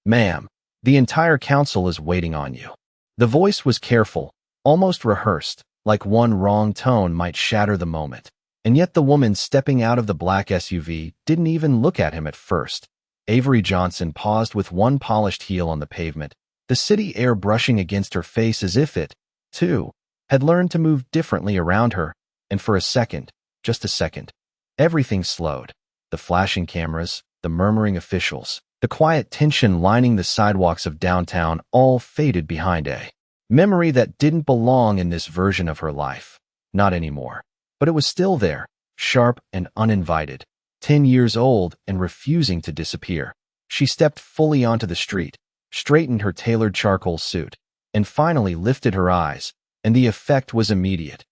Ma'am, the entire council is waiting on you. The voice was careful, almost rehearsed, like one wrong tone might shatter the moment. And yet the woman stepping out of the black SUV didn't even look at him at first. Avery Johnson paused with one polished heel on the pavement, the city air brushing against her face as if it, too, had learned to move differently around her, and for a second, just a second, everything slowed. The flashing cameras, the murmuring officials, the quiet tension lining the sidewalks of downtown all faded behind a memory that didn't belong in this version of her life. Not anymore. But it was still there, sharp and uninvited, 10 years old and refusing to disappear. She stepped fully onto the street, straightened her tailored charcoal suit, and finally lifted her eyes, and the effect was immediate.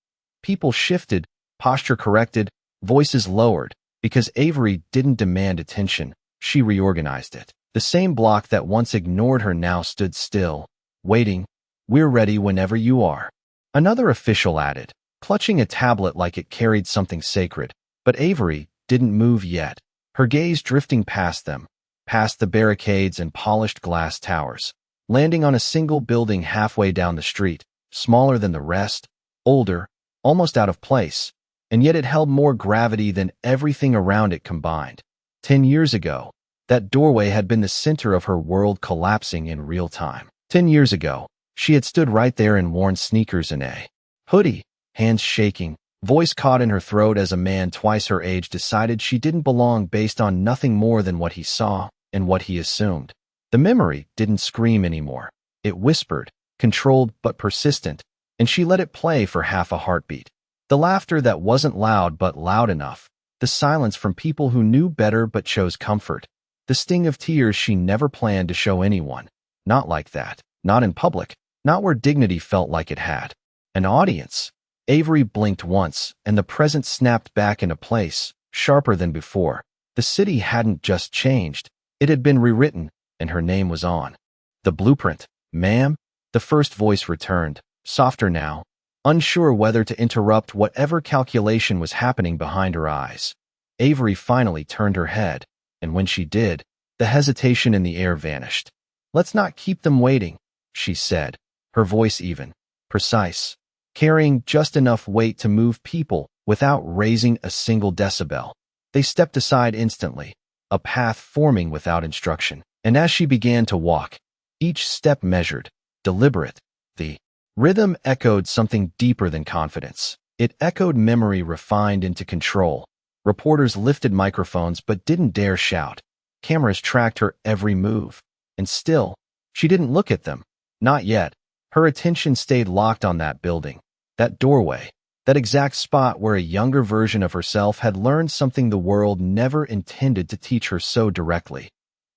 People shifted, posture corrected, voices lowered, because Avery didn't demand attention, she reorganized it. The same block that once ignored her now stood still, waiting. "We're ready whenever you are," another official added, clutching a tablet like it carried something sacred. But Avery didn't move yet, her gaze drifting past them, past the barricades and polished glass towers, landing on a single building halfway down the street, smaller than the rest, older, almost out of place, and yet it held more gravity than everything around it combined. 10 years ago, that doorway had been the center of her world collapsing in real time. 10 years ago, she had stood right there in worn sneakers and a hoodie, hands shaking, voice caught in her throat as a man twice her age decided she didn't belong based on nothing more than what he saw and what he assumed. The memory didn't scream anymore. It whispered, controlled but persistent, and she let it play for half a heartbeat. The laughter that wasn't loud but loud enough, the silence from people who knew better but chose comfort, the sting of tears she never planned to show anyone. Not like that, not in public, not where dignity felt like it had an audience. Avery blinked once, and the present snapped back into place, sharper than before. The city hadn't just changed, it had been rewritten, and her name was on the blueprint. "Ma'am?" The first voice returned, softer now, unsure whether to interrupt whatever calculation was happening behind her eyes. Avery finally turned her head, and when she did, the hesitation in the air vanished. "Let's not keep them waiting," she said, her voice even, precise, carrying just enough weight to move people without raising a single decibel. They stepped aside instantly, a path forming without instruction. And as she began to walk, each step measured, deliberate, the rhythm echoed something deeper than confidence. It echoed memory refined into control. Reporters lifted microphones but didn't dare shout. Cameras tracked her every move. And still, she didn't look at them. Not yet. Her attention stayed locked on that building, that doorway, that exact spot where a younger version of herself had learned something the world never intended to teach her so directly.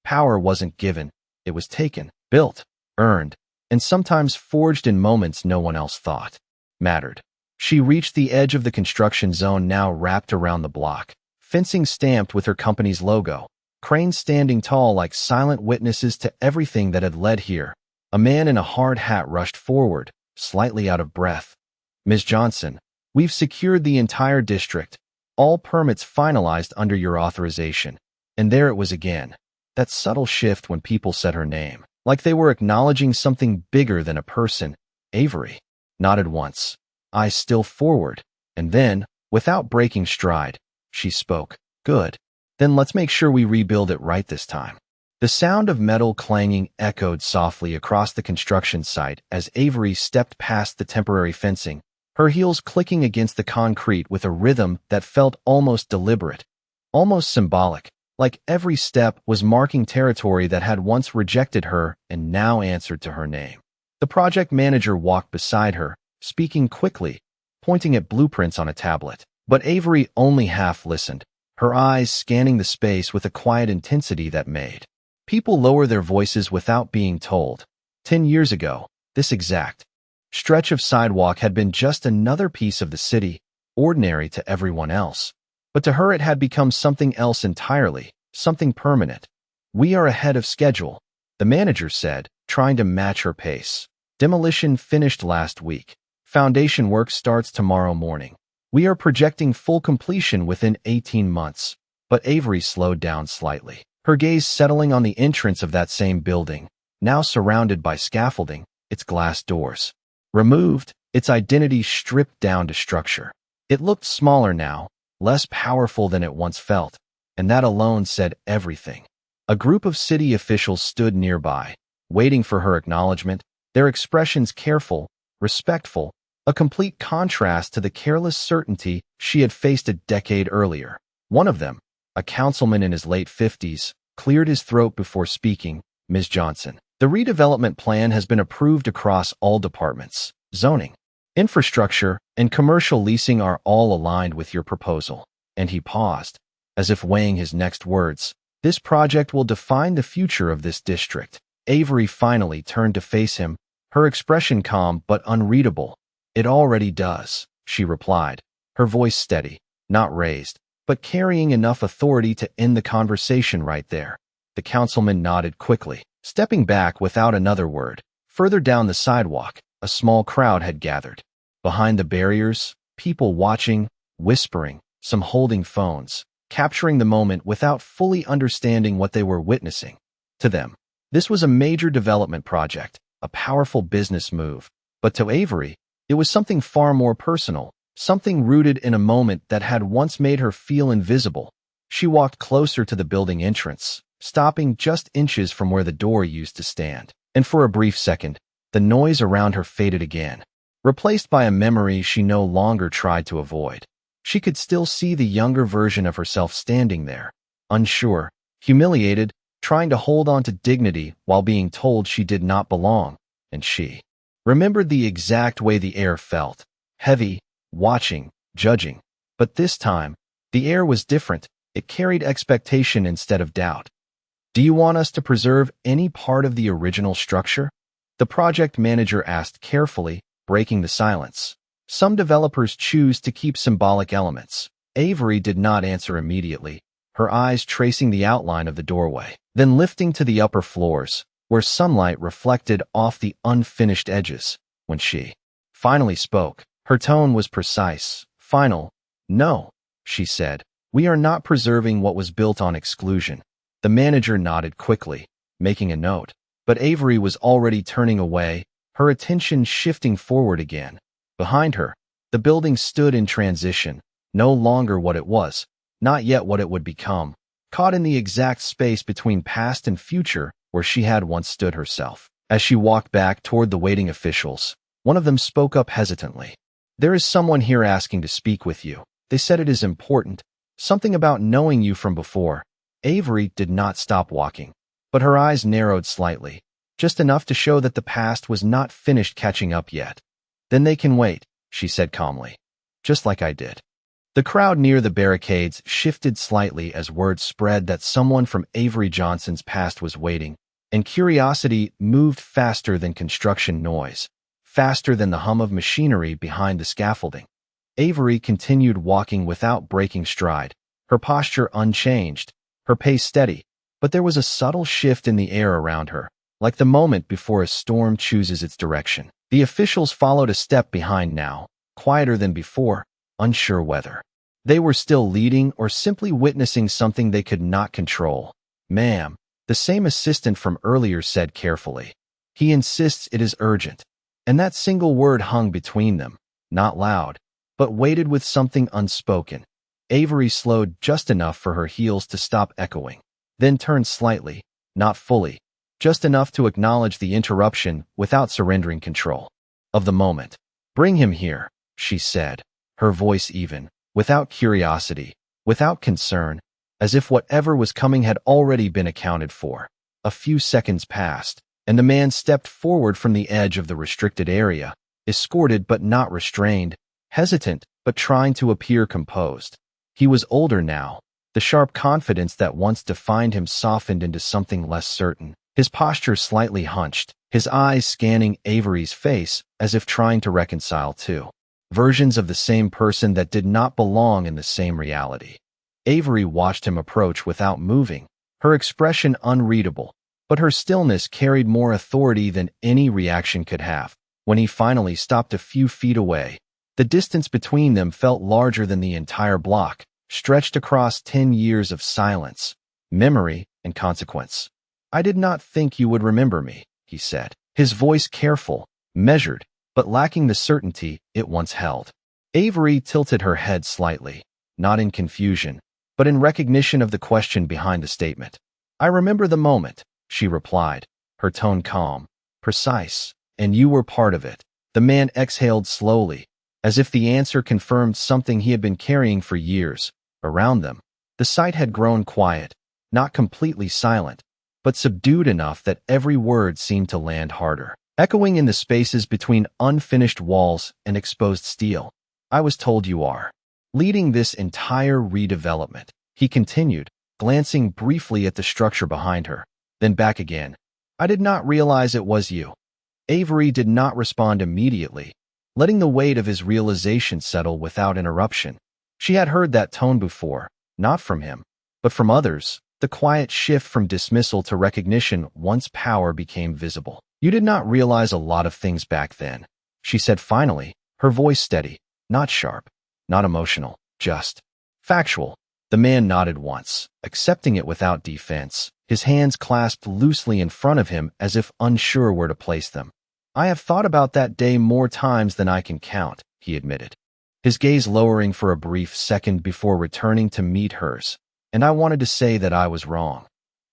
Power wasn't given, it was taken, built, earned, and sometimes forged in moments no one else thought mattered. She reached the edge of the construction zone now wrapped around the block, fencing stamped with her company's logo, cranes standing tall like silent witnesses to everything that had led here. A man in a hard hat rushed forward, slightly out of breath. "Ms. Johnson, we've secured the entire district, all permits finalized under your authorization." And there it was again, that subtle shift when people said her name, like they were acknowledging something bigger than a person. Avery nodded once, eyes still forward, and then, without breaking stride, she spoke. "Good. Then let's make sure we rebuild it right this time." The sound of metal clanging echoed softly across the construction site as Avery stepped past the temporary fencing, her heels clicking against the concrete with a rhythm that felt almost deliberate, almost symbolic, like every step was marking territory that had once rejected her and now answered to her name. The project manager walked beside her, speaking quickly, pointing at blueprints on a tablet. But Avery only half listened, her eyes scanning the space with a quiet intensity that made people lower their voices without being told. 10 years ago, this exact stretch of sidewalk had been just another piece of the city, ordinary to everyone else. But to her it had become something else entirely, something permanent. "We are ahead of schedule," the manager said, trying to match her pace. "Demolition finished last week. Foundation work starts tomorrow morning. We are projecting full completion within 18 months. But Avery slowed down slightly. her gaze settling on the entrance of that same building, now surrounded by scaffolding, its glass doors removed, its identity stripped down to structure. It looked smaller now, less powerful than it once felt, and that alone said everything. A group of city officials stood nearby, waiting for her acknowledgement, their expressions careful, respectful, a complete contrast to the careless certainty she had faced a decade earlier. One of them, a councilman in his late 50s, cleared his throat before speaking. Ms. Johnson, the redevelopment plan has been approved across all departments. Zoning, infrastructure, and commercial leasing are all aligned with your proposal. And he paused, as if weighing his next words. This project will define the future of this district. Avery finally turned to face him, her expression calm but unreadable. It already does, she replied, her voice steady, not raised, but carrying enough authority to end the conversation right there. The councilman nodded quickly, stepping back without another word. Further down the sidewalk, a small crowd had gathered. Behind the barriers, people watching, whispering, some holding phones, capturing the moment without fully understanding what they were witnessing. To them, this was a major development project, a powerful business move. But to Avery, it was something far more personal, something rooted in a moment that had once made her feel invisible. She walked closer to the building entrance, stopping just inches from where the door used to stand. And for a brief second, the noise around her faded again, replaced by a memory she no longer tried to avoid. She could still see the younger version of herself standing there, unsure, humiliated, trying to hold on to dignity while being told she did not belong. And she remembered the exact way the air felt, heavy, watching, judging. But this time, the air was different. It carried expectation instead of doubt. Do you want us to preserve any part of the original structure? The project manager asked carefully, breaking the silence. Some developers choose to keep symbolic elements. Avery did not answer immediately, her eyes tracing the outline of the doorway, then lifting to the upper floors, where sunlight reflected off the unfinished edges. When she finally spoke, her tone was precise, final. No, she said, we are not preserving what was built on exclusion. The manager nodded quickly, making a note, but Avery was already turning away, her attention shifting forward again. Behind her, the building stood in transition, no longer what it was, not yet what it would become, caught in the exact space between past and future where she had once stood herself. As she walked back toward the waiting officials, one of them spoke up hesitantly. There is someone here asking to speak with you. They said it is important, something about knowing you from before. Avery did not stop walking, but her eyes narrowed slightly, just enough to show that the past was not finished catching up yet. Then they can wait, she said calmly, just like I did. The crowd near the barricades shifted slightly as word spread that someone from Avery Johnson's past was waiting, and curiosity moved faster than construction noise, faster than the hum of machinery behind the scaffolding. Avery continued walking without breaking stride, her posture unchanged, her pace steady, but there was a subtle shift in the air around her, like the moment before a storm chooses its direction. The officials followed a step behind now, quieter than before, unsure whether they were still leading or simply witnessing something they could not control. Ma'am, the same assistant from earlier said carefully. He insists it is urgent. And that single word hung between them, not loud, but weighted with something unspoken. Avery slowed just enough for her heels to stop echoing, then turned slightly, not fully, just enough to acknowledge the interruption without surrendering control of the moment. Bring him here, she said, her voice even, without curiosity, without concern, as if whatever was coming had already been accounted for. A few seconds passed, and the man stepped forward from the edge of the restricted area, escorted but not restrained, hesitant but trying to appear composed. He was older now, the sharp confidence that once defined him softened into something less certain, his posture slightly hunched, his eyes scanning Avery's face as if trying to reconcile two versions of the same person that did not belong in the same reality. Avery watched him approach without moving, her expression unreadable, but her stillness carried more authority than any reaction could have. When he finally stopped a few feet away, the distance between them felt larger than the entire block, stretched across 10 years of silence, memory, and consequence. I did not think you would remember me, he said, his voice careful, measured, but lacking the certainty it once held. Avery tilted her head slightly, not in confusion, but in recognition of the question behind the statement. I remember the moment, she replied, her tone calm, precise, and you were part of it. The man exhaled slowly, as if the answer confirmed something he had been carrying for years. Around them, the site had grown quiet, not completely silent, but subdued enough that every word seemed to land harder, echoing in the spaces between unfinished walls and exposed steel. I was told you are leading this entire redevelopment, he continued, glancing briefly at the structure behind her, then back again. I did not realize it was you. Avery did not respond immediately, letting the weight of his realization settle without interruption. She had heard that tone before, not from him, but from others, the quiet shift from dismissal to recognition once power became visible. You did not realize a lot of things back then, she said finally, her voice steady, not sharp, not emotional, just factual. The man nodded once, accepting it without defense, his hands clasped loosely in front of him as if unsure where to place them. I have thought about that day more times than I can count, he admitted, his gaze lowering for a brief second before returning to meet hers. And I wanted to say that I was wrong.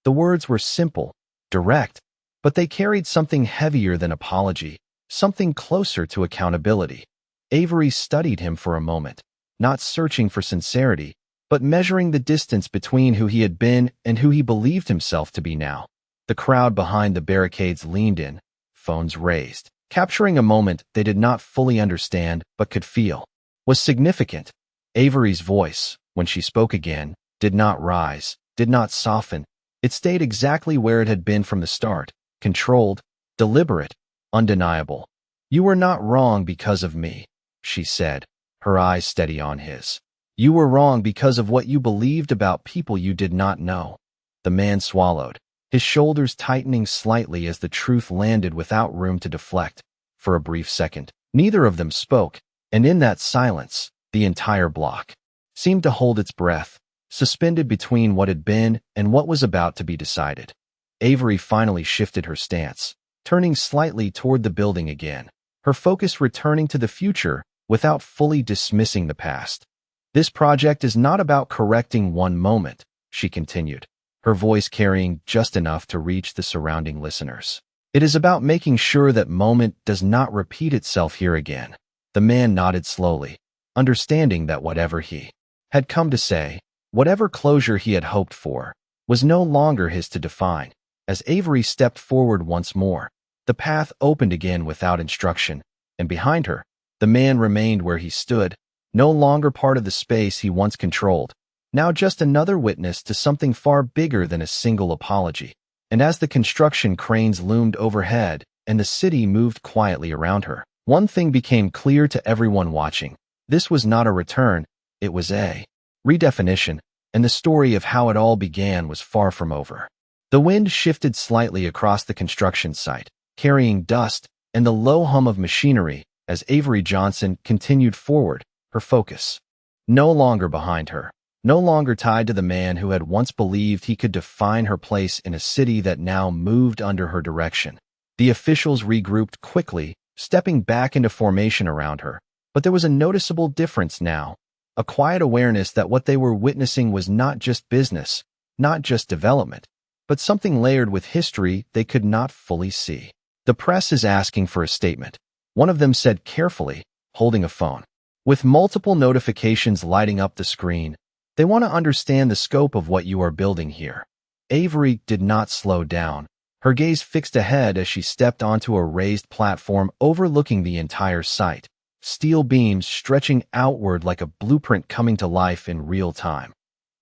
The words were simple, direct, but they carried something heavier than apology, something closer to accountability. Avery studied him for a moment, not searching for sincerity, but measuring the distance between who he had been and who he believed himself to be now. The crowd behind the barricades leaned in, phones raised, capturing a moment they did not fully understand but could feel was significant. Avery's voice, when she spoke again, did not rise, did not soften. It stayed exactly where it had been from the start, controlled, deliberate, undeniable. You were not wrong because of me, she said, her eyes steady on his. You were wrong because of what you believed about people you did not know. The man swallowed, his shoulders tightening slightly as the truth landed without room to deflect. For a brief second, neither of them spoke, and in that silence, the entire block seemed to hold its breath, suspended between what had been and what was about to be decided. Avery finally shifted her stance, turning slightly toward the building again, her focus returning to the future without fully dismissing the past. This project is not about correcting one moment, she continued, her voice carrying just enough to reach the surrounding listeners. It is about making sure that moment does not repeat itself here again. The man nodded slowly, understanding that whatever he had come to say, whatever closure he had hoped for, was no longer his to define. As Avery stepped forward once more, the path opened again without instruction, and behind her, the man remained where he stood, no longer part of the space he once controlled, now just another witness to something far bigger than a single apology. And as the construction cranes loomed overhead and the city moved quietly around her, one thing became clear to everyone watching. This was not a return, it was a redefinition, and the story of how it all began was far from over. The wind shifted slightly across the construction site, carrying dust and the low hum of machinery as Avery Johnson continued forward, her focus no longer behind her, no longer tied to the man who had once believed he could define her place in a city that now moved under her direction. The officials regrouped quickly, stepping back into formation around her, but there was a noticeable difference now, a quiet awareness that what they were witnessing was not just business, not just development, but something layered with history they could not fully see. The press is asking for a statement, one of them said carefully, holding a phone. With multiple notifications lighting up the screen, they want to understand the scope of what you are building here. Avery did not slow down, her gaze fixed ahead as she stepped onto a raised platform overlooking the entire site, steel beams stretching outward like a blueprint coming to life in real time.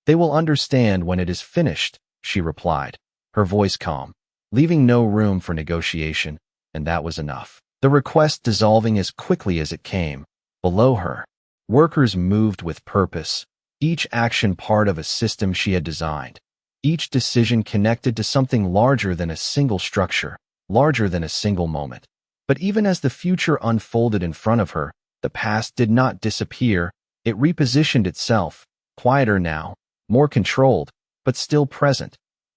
They will understand when it is finished, she replied, her voice calm, leaving no room for negotiation, and that was enough. The request dissolving as quickly as it came. Below her, workers moved with purpose, each action part of a system she had designed, each decision connected to something larger than a single structure, larger than a single moment. But even as the future unfolded in front of her, the past did not disappear, it repositioned itself, quieter now, more controlled, but still present.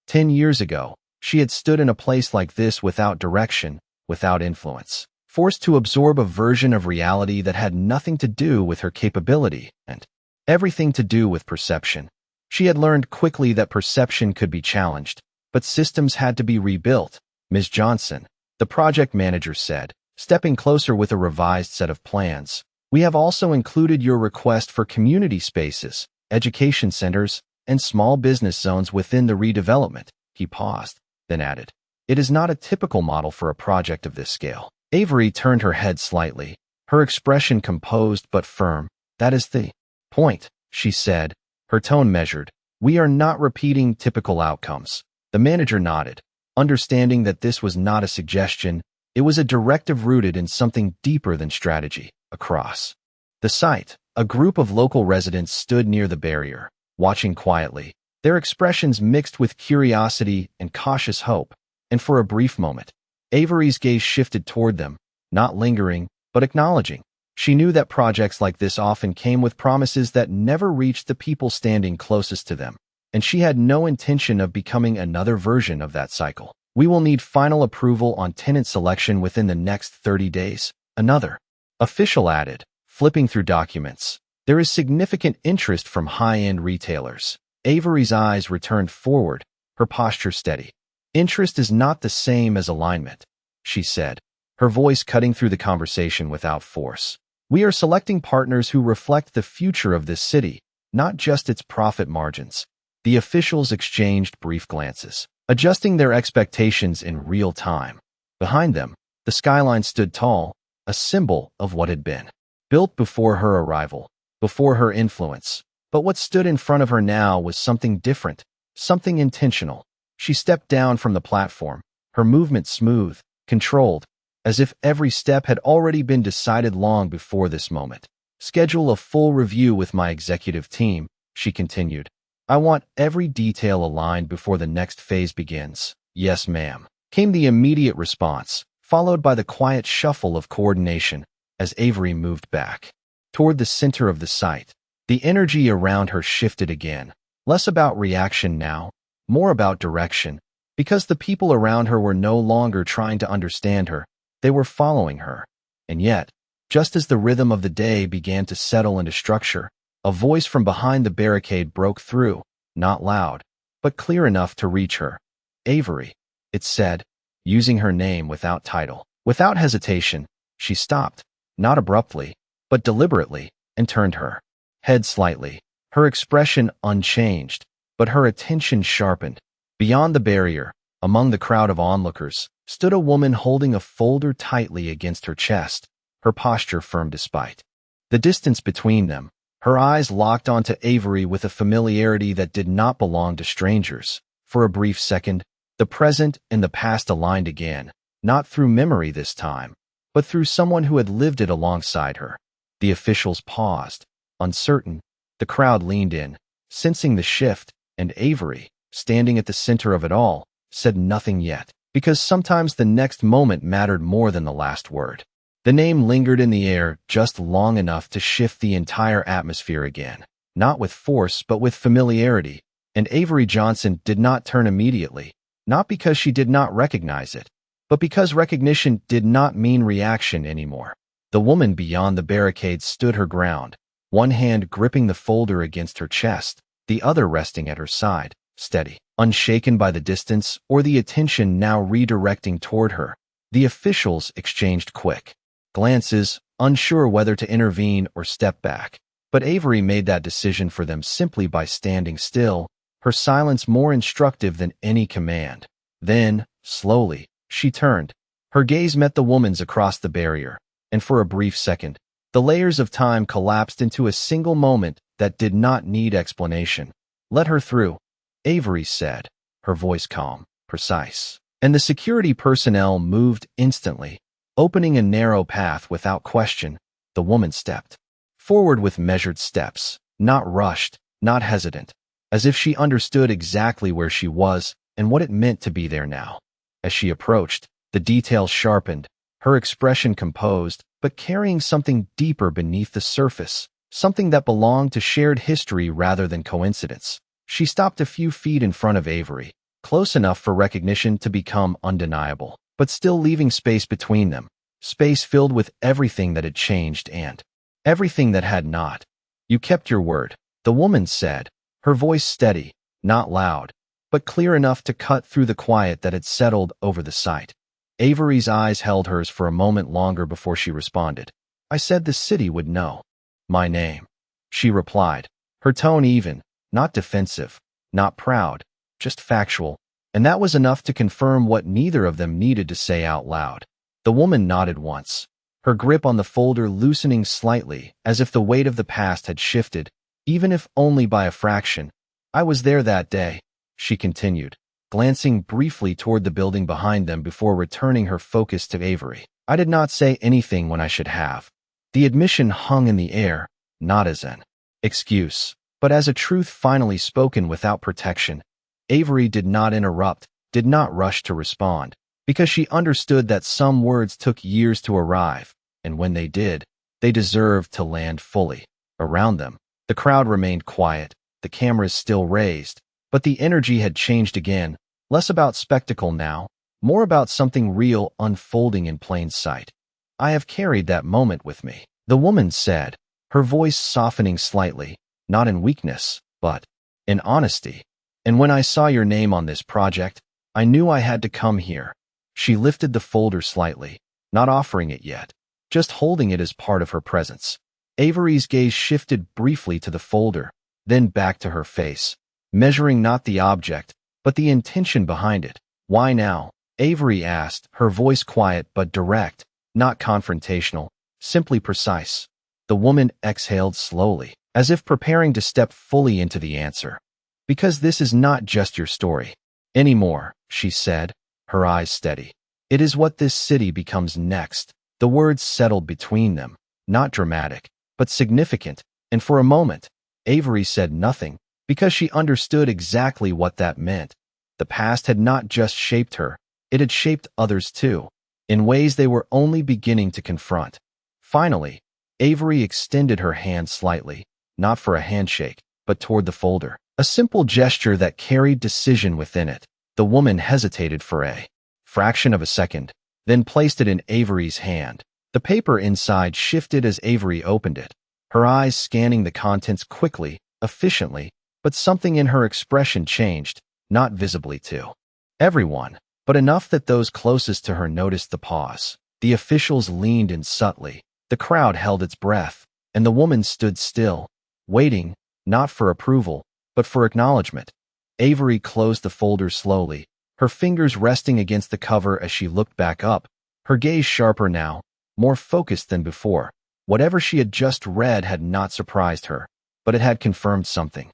10 years ago, she had stood in a place like this without direction, without influence, forced to absorb a version of reality that had nothing to do with her capability and everything to do with perception. She had learned quickly that perception could be challenged, but systems had to be rebuilt. Ms. Johnson, the project manager said, stepping closer with a revised set of plans. We have also included your request for community spaces, education centers, and small business zones within the redevelopment. He paused, then added, it is not a typical model for a project of this scale. Avery turned her head slightly, her expression composed but firm. That is the point, she said, her tone measured. We are not repeating typical outcomes. The manager nodded, understanding that this was not a suggestion, it was a directive rooted in something deeper than strategy. Across the site, a group of local residents stood near the barrier, watching quietly, their expressions mixed with curiosity and cautious hope, and for a brief moment, Avery's gaze shifted toward them, not lingering, but acknowledging. She knew that projects like this often came with promises that never reached the people standing closest to them, and she had no intention of becoming another version of that cycle. We will need final approval on tenant selection within the next 30 days, another official added, flipping through documents. There is significant interest from high-end retailers. Avery's eyes returned forward, her posture steady. Interest is not the same as alignment, she said, her voice cutting through the conversation without force. We are selecting partners who reflect the future of this city, not just its profit margins. The officials exchanged brief glances, adjusting their expectations in real time. Behind them, the skyline stood tall, a symbol of what had been. Built before her arrival, before her influence. But what stood in front of her now was something different, something intentional. She stepped down from the platform, her movement smooth, controlled, as if every step had already been decided long before this moment. Schedule a full review with my executive team, she continued. I want every detail aligned before the next phase begins. Yes, ma'am, came the immediate response, followed by the quiet shuffle of coordination as Avery moved back toward the center of the site. The energy around her shifted again, less about reaction now, more about direction, because the people around her were no longer trying to understand her, they were following her. And yet, just as the rhythm of the day began to settle into structure, a voice from behind the barricade broke through, not loud, but clear enough to reach her. Avery, it said, using her name without title. Without hesitation, she stopped, not abruptly, but deliberately, and turned her head slightly, her expression unchanged, but her attention sharpened. Beyond the barrier, among the crowd of onlookers, stood a woman holding a folder tightly against her chest, her posture firm despite the distance between them. Her eyes locked onto Avery with a familiarity that did not belong to strangers. For a brief second, the present and the past aligned again, not through memory this time, but through someone who had lived it alongside her. The officials paused, uncertain. The crowd leaned in, sensing the shift, and Avery, standing at the center of it all, said nothing yet, because sometimes the next moment mattered more than the last word. The name lingered in the air just long enough to shift the entire atmosphere again, not with force but with familiarity, and Avery Johnson did not turn immediately, not because she did not recognize it, but because recognition did not mean reaction anymore. The woman beyond the barricade stood her ground, one hand gripping the folder against her chest, the other resting at her side, steady, unshaken by the distance or the attention now redirecting toward her. The officials exchanged quick glances, unsure whether to intervene or step back. But Avery made that decision for them simply by standing still, her silence more instructive than any command. Then, slowly, she turned. Her gaze met the woman's across the barrier, and for a brief second, the layers of time collapsed into a single moment that did not need explanation. Let her through, Avery said, her voice calm, precise. And the security personnel moved instantly, opening a narrow path without question. The woman stepped forward with measured steps, not rushed, not hesitant, as if she understood exactly where she was and what it meant to be there now. As she approached, the details sharpened, her expression composed, but carrying something deeper beneath the surface, something that belonged to shared history rather than coincidence. She stopped a few feet in front of Avery, close enough for recognition to become undeniable, but still leaving space between them, space filled with everything that had changed and everything that had not. You kept your word, the woman said, her voice steady, not loud, but clear enough to cut through the quiet that had settled over the site. Avery's eyes held hers for a moment longer before she responded. I said the city would know my name, she replied, her tone even, not defensive, not proud, just factual, and that was enough to confirm what neither of them needed to say out loud. The woman nodded once, her grip on the folder loosening slightly as if the weight of the past had shifted, even if only by a fraction. I was there that day, she continued, glancing briefly toward the building behind them before returning her focus to Avery. I did not say anything when I should have. The admission hung in the air, not as an excuse, but as a truth finally spoken without protection. Avery did not interrupt, did not rush to respond, because she understood that some words took years to arrive, and when they did, they deserved to land fully. Around them, the crowd remained quiet, the cameras still raised, but the energy had changed again, less about spectacle now, more about something real unfolding in plain sight. I have carried that moment with me, the woman said, her voice softening slightly, not in weakness, but in honesty. And when I saw your name on this project, I knew I had to come here. She lifted the folder slightly, not offering it yet, just holding it as part of her presence. Avery's gaze shifted briefly to the folder, then back to her face, measuring not the object, but the intention behind it. Why now? Avery asked, her voice quiet but direct, not confrontational, simply precise. The woman exhaled slowly, as if preparing to step fully into the answer. Because this is not just your story anymore, she said, her eyes steady. It is what this city becomes next. The words settled between them, not dramatic, but significant, and for a moment, Avery said nothing, because she understood exactly what that meant. The past had not just shaped her, it had shaped others too, in ways they were only beginning to confront. Finally, Avery extended her hand slightly, not for a handshake, but toward the folder. A simple gesture that carried decision within it. The woman hesitated for a fraction of a second, then placed it in Avery's hand. The paper inside shifted as Avery opened it, her eyes scanning the contents quickly, efficiently, but something in her expression changed, not visibly to everyone, but enough that those closest to her noticed the pause. The officials leaned in subtly, the crowd held its breath, and the woman stood still, waiting, not for approval, but for acknowledgement. Avery closed the folder slowly, her fingers resting against the cover as she looked back up, her gaze sharper now, more focused than before. Whatever she had just read had not surprised her, but it had confirmed something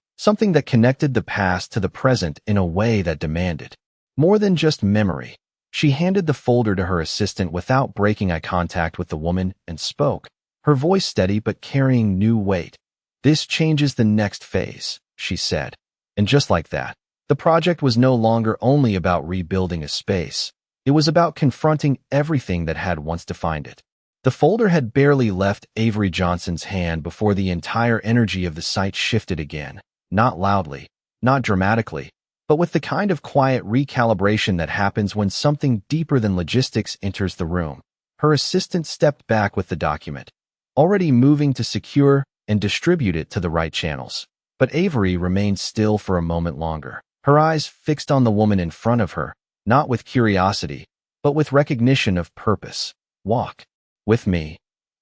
that connected the past to the present in a way that demanded more than just memory. She handed the folder to her assistant without breaking eye contact with the woman and spoke, her voice steady but carrying new weight. This changes the next phase, she said. And just like that, the project was no longer only about rebuilding a space. It was about confronting everything that had once defined it. The folder had barely left Avery Johnson's hand before the entire energy of the site shifted again, not loudly, not dramatically, but with the kind of quiet recalibration that happens when something deeper than logistics enters the room. Her assistant stepped back with the document, already moving to secure and distribute it to the right channels. But Avery remained still for a moment longer, her eyes fixed on the woman in front of her, not with curiosity, but with recognition of purpose. Walk with me,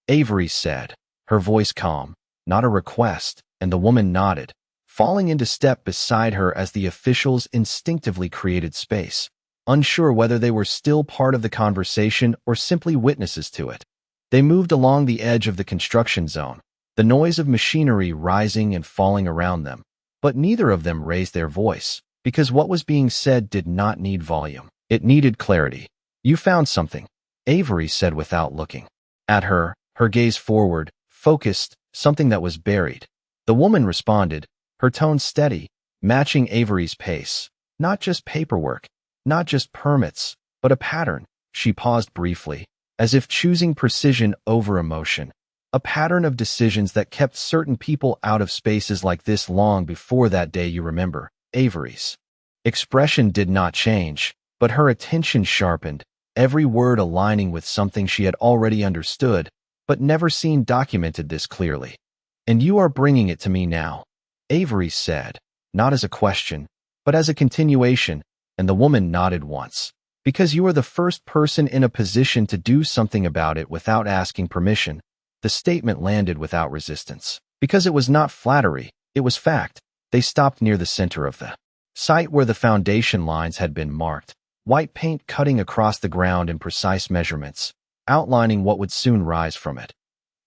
Avery said, her voice calm, not a request, and the woman nodded, falling into step beside her as the officials instinctively created space, unsure whether they were still part of the conversation or simply witnesses to it. They moved along the edge of the construction zone, the noise of machinery rising and falling around them, but neither of them raised their voice, because what was being said did not need volume. It needed clarity. You found something, Avery said without looking at her, her gaze forward, focused, something that was buried. The woman responded, her tone steady, matching Avery's pace. Not just paperwork, not just permits, but a pattern. She paused briefly, as if choosing precision over emotion. A pattern of decisions that kept certain people out of spaces like this long before that day you remember, Avery's. Expression did not change, but her attention sharpened, every word aligning with something she had already understood, but never seen documented this clearly. "And you are bringing it to me now," Avery said, not as a question, but as a continuation, and the woman nodded once. "Because you are the first person in a position to do something about it without asking permission." The statement landed without resistance. Because it was not flattery, it was fact. They stopped near the center of the site where the foundation lines had been marked, white paint cutting across the ground in precise measurements, outlining what would soon rise from it.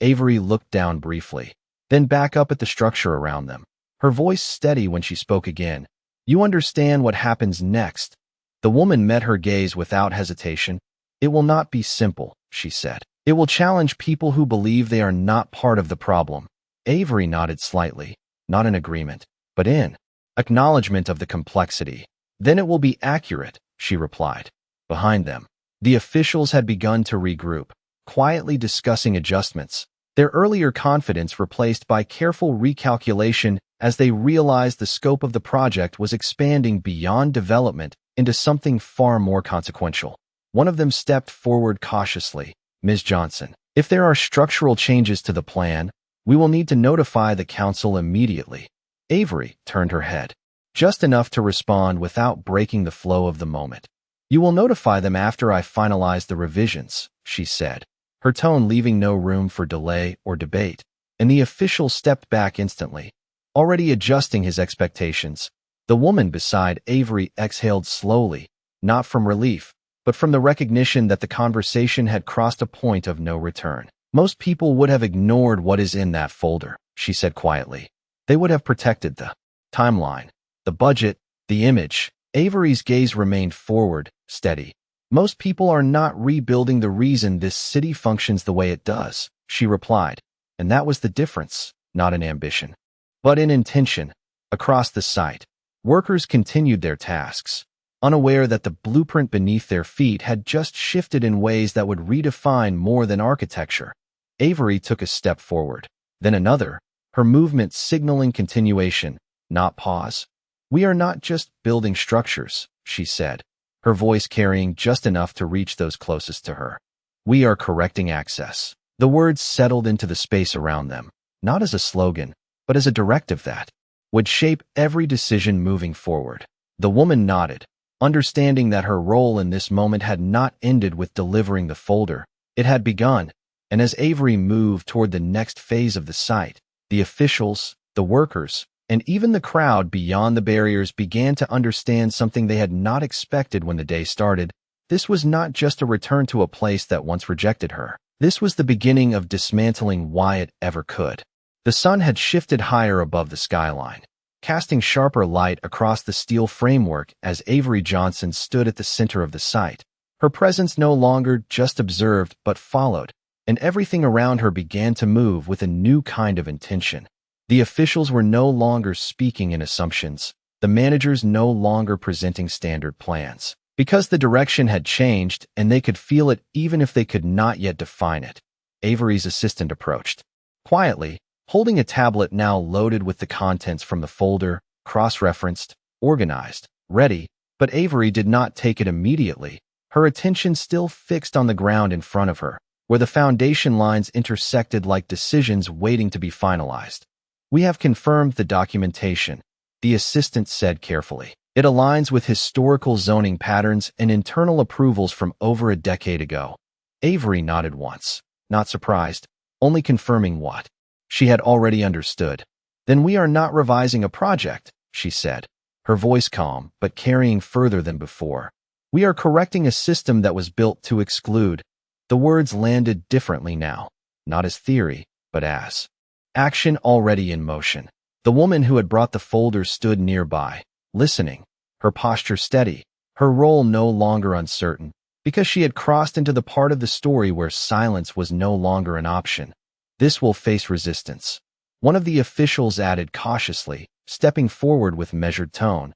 Avery looked down briefly, then back up at the structure around them, her voice steady when she spoke again. "You understand what happens next." The woman met her gaze without hesitation. "It will not be simple," she said. "It will challenge people who believe they are not part of the problem." Avery nodded slightly, not in agreement, but in acknowledgement of the complexity. "Then it will be accurate," she replied. Behind them, the officials had begun to regroup, quietly discussing adjustments, their earlier confidence replaced by careful recalculation as they realized the scope of the project was expanding beyond development into something far more consequential. One of them stepped forward cautiously. "Ms. Johnson, if there are structural changes to the plan, we will need to notify the council immediately." Avery turned her head, just enough to respond without breaking the flow of the moment. "You will notify them after I finalize the revisions," she said, her tone leaving no room for delay or debate, and the official stepped back instantly, already adjusting his expectations. The woman beside Avery exhaled slowly, not from relief, but from the recognition that the conversation had crossed a point of no return. "Most people would have ignored what is in that folder," she said quietly. "They would have protected the timeline, the budget, the image." Avery's gaze remained forward, steady. "Most people are not rebuilding the reason this city functions the way it does," she replied, and that was the difference, not in ambition, but in intention. Across the site, workers continued their tasks, unaware that the blueprint beneath their feet had just shifted in ways that would redefine more than architecture. Avery took a step forward, then another, her movement signaling continuation, not pause. "We are not just building structures," she said, her voice carrying just enough to reach those closest to her. "We are correcting access." The words settled into the space around them, not as a slogan, but as a directive that would shape every decision moving forward. The woman nodded, understanding that her role in this moment had not ended with delivering the folder. It had begun, and as Avery moved toward the next phase of the site, the officials, the workers, and even the crowd beyond the barriers began to understand something they had not expected when the day started. This was not just a return to a place that once rejected her. This was the beginning of dismantling why it ever could. The sun had shifted higher above the skyline, casting sharper light across the steel framework as Avery Johnson stood at the center of the site. Her presence no longer just observed but followed, and everything around her began to move with a new kind of intention. The officials were no longer speaking in assumptions, the managers no longer presenting standard plans, because the direction had changed and they could feel it even if they could not yet define it. Avery's assistant approached, quietly, holding a tablet now loaded with the contents from the folder, cross-referenced, organized, ready, but Avery did not take it immediately, her attention still fixed on the ground in front of her, where the foundation lines intersected like decisions waiting to be finalized. "We have confirmed the documentation," the assistant said carefully. "It aligns with historical zoning patterns and internal approvals from over a decade ago." Avery nodded once, not surprised, only confirming what she had already understood. "Then we are not revising a project," she said, her voice calm but carrying further than before. "We are correcting a system that was built to exclude." The words landed differently now, not as theory, but as action already in motion. The woman who had brought the folder stood nearby, listening, her posture steady, her role no longer uncertain, because she had crossed into the part of the story where silence was no longer an option. "This will face resistance," one of the officials added cautiously, stepping forward with measured tone.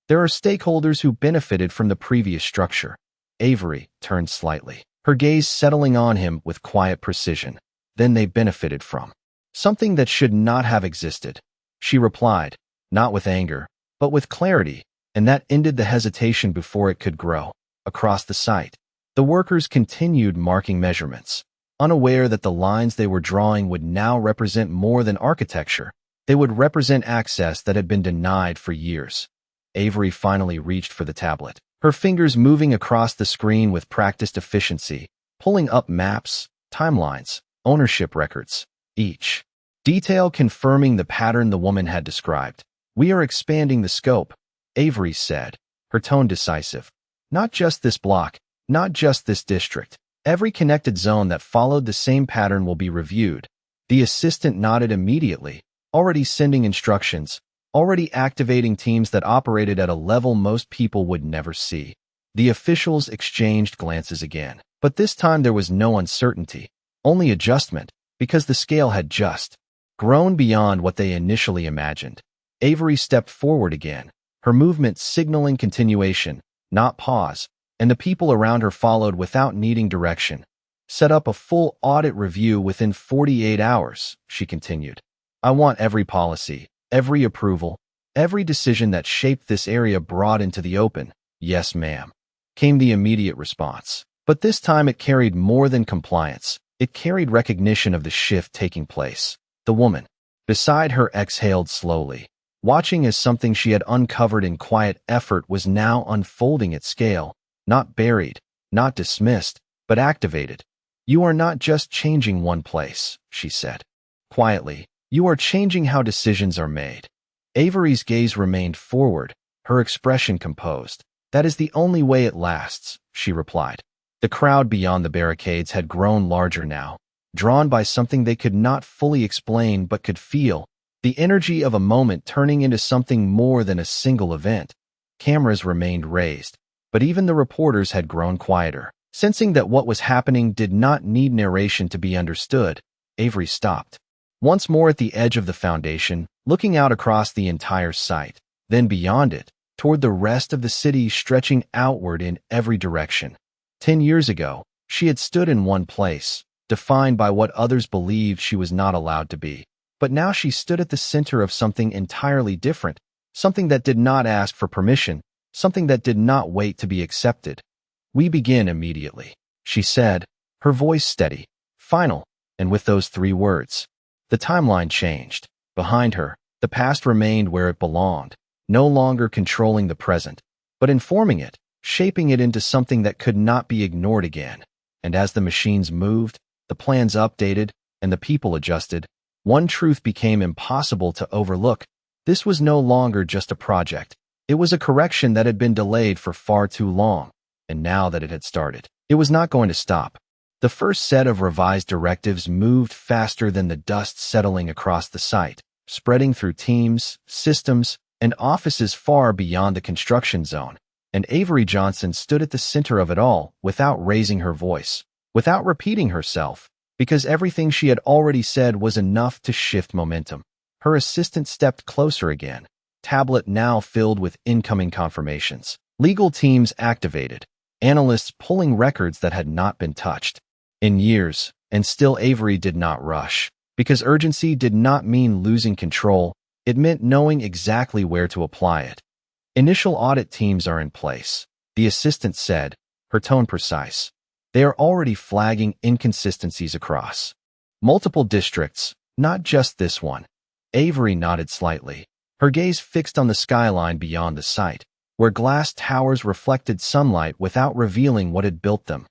"There are stakeholders who benefited from the previous structure." Avery turned slightly, her gaze settling on him with quiet precision. "Then they benefited from something that should not have existed," she replied, not with anger, but with clarity. and that ended the hesitation before it could grow. Across the site, the workers continued marking measurements, unaware that the lines they were drawing would now represent more than architecture. They would represent access that had been denied for years. Avery finally reached for the tablet, her fingers moving across the screen with practiced efficiency, pulling up maps, timelines, ownership records, each detail confirming the pattern the woman had described. "We are expanding the scope," Avery said, her tone decisive. "Not just this block, not just this district. Every connected zone that followed the same pattern will be reviewed." The assistant nodded immediately, already sending instructions, already activating teams that operated at a level most people would never see. The officials exchanged glances again, but this time there was no uncertainty, only adjustment, because the scale had just grown beyond what they initially imagined. Avery stepped forward again, her movement signaling continuation, not pause, and the people around her followed without needing direction. "Set up a full audit review within 48 hours, she continued. "I want every policy, every approval, every decision that shaped this area brought into the open." "Yes, ma'am," came the immediate response. But this time it carried more than compliance. It carried recognition of the shift taking place. The woman beside her exhaled slowly, watching as something she had uncovered in quiet effort was now unfolding at scale, not buried, not dismissed, but activated. "You are not just changing one place," she said quietly. "You are changing how decisions are made." Avery's gaze remained forward, her expression composed. "That is the only way it lasts," she replied. The crowd beyond the barricades had grown larger now, drawn by something they could not fully explain but could feel, the energy of a moment turning into something more than a single event. Cameras remained raised, but even the reporters had grown quieter. Sensing that what was happening did not need narration to be understood, Avery stopped. Once more at the edge of the foundation, looking out across the entire site, then beyond it, toward the rest of the city stretching outward in every direction. 10 years ago, she had stood in one place, defined by what others believed she was not allowed to be. But now she stood at the center of something entirely different, something that did not ask for permission, something that did not wait to be accepted. "We begin immediately," she said, her voice steady, final, and with those 3 words, the timeline changed. Behind her, the past remained where it belonged, no longer controlling the present, but informing it, shaping it into something that could not be ignored again. And as the machines moved, the plans updated, and the people adjusted, one truth became impossible to overlook. This was no longer just a project. It was a correction that had been delayed for far too long, and now that it had started, it was not going to stop. The first set of revised directives moved faster than the dust settling across the site, spreading through teams, systems, and offices far beyond the construction zone. And Avery Johnson stood at the center of it all, without raising her voice, without repeating herself, because everything she had already said was enough to shift momentum. Her assistant stepped closer again, tablet now filled with incoming confirmations, legal teams activated, analysts pulling records that had not been touched in years, and still Avery did not rush, because urgency did not mean losing control, it meant knowing exactly where to apply it. "Initial audit teams are in place," the assistant said, her tone precise. "They are already flagging inconsistencies across multiple districts, not just this one." Avery nodded slightly, her gaze fixed on the skyline beyond the site, where glass towers reflected sunlight without revealing what had built them.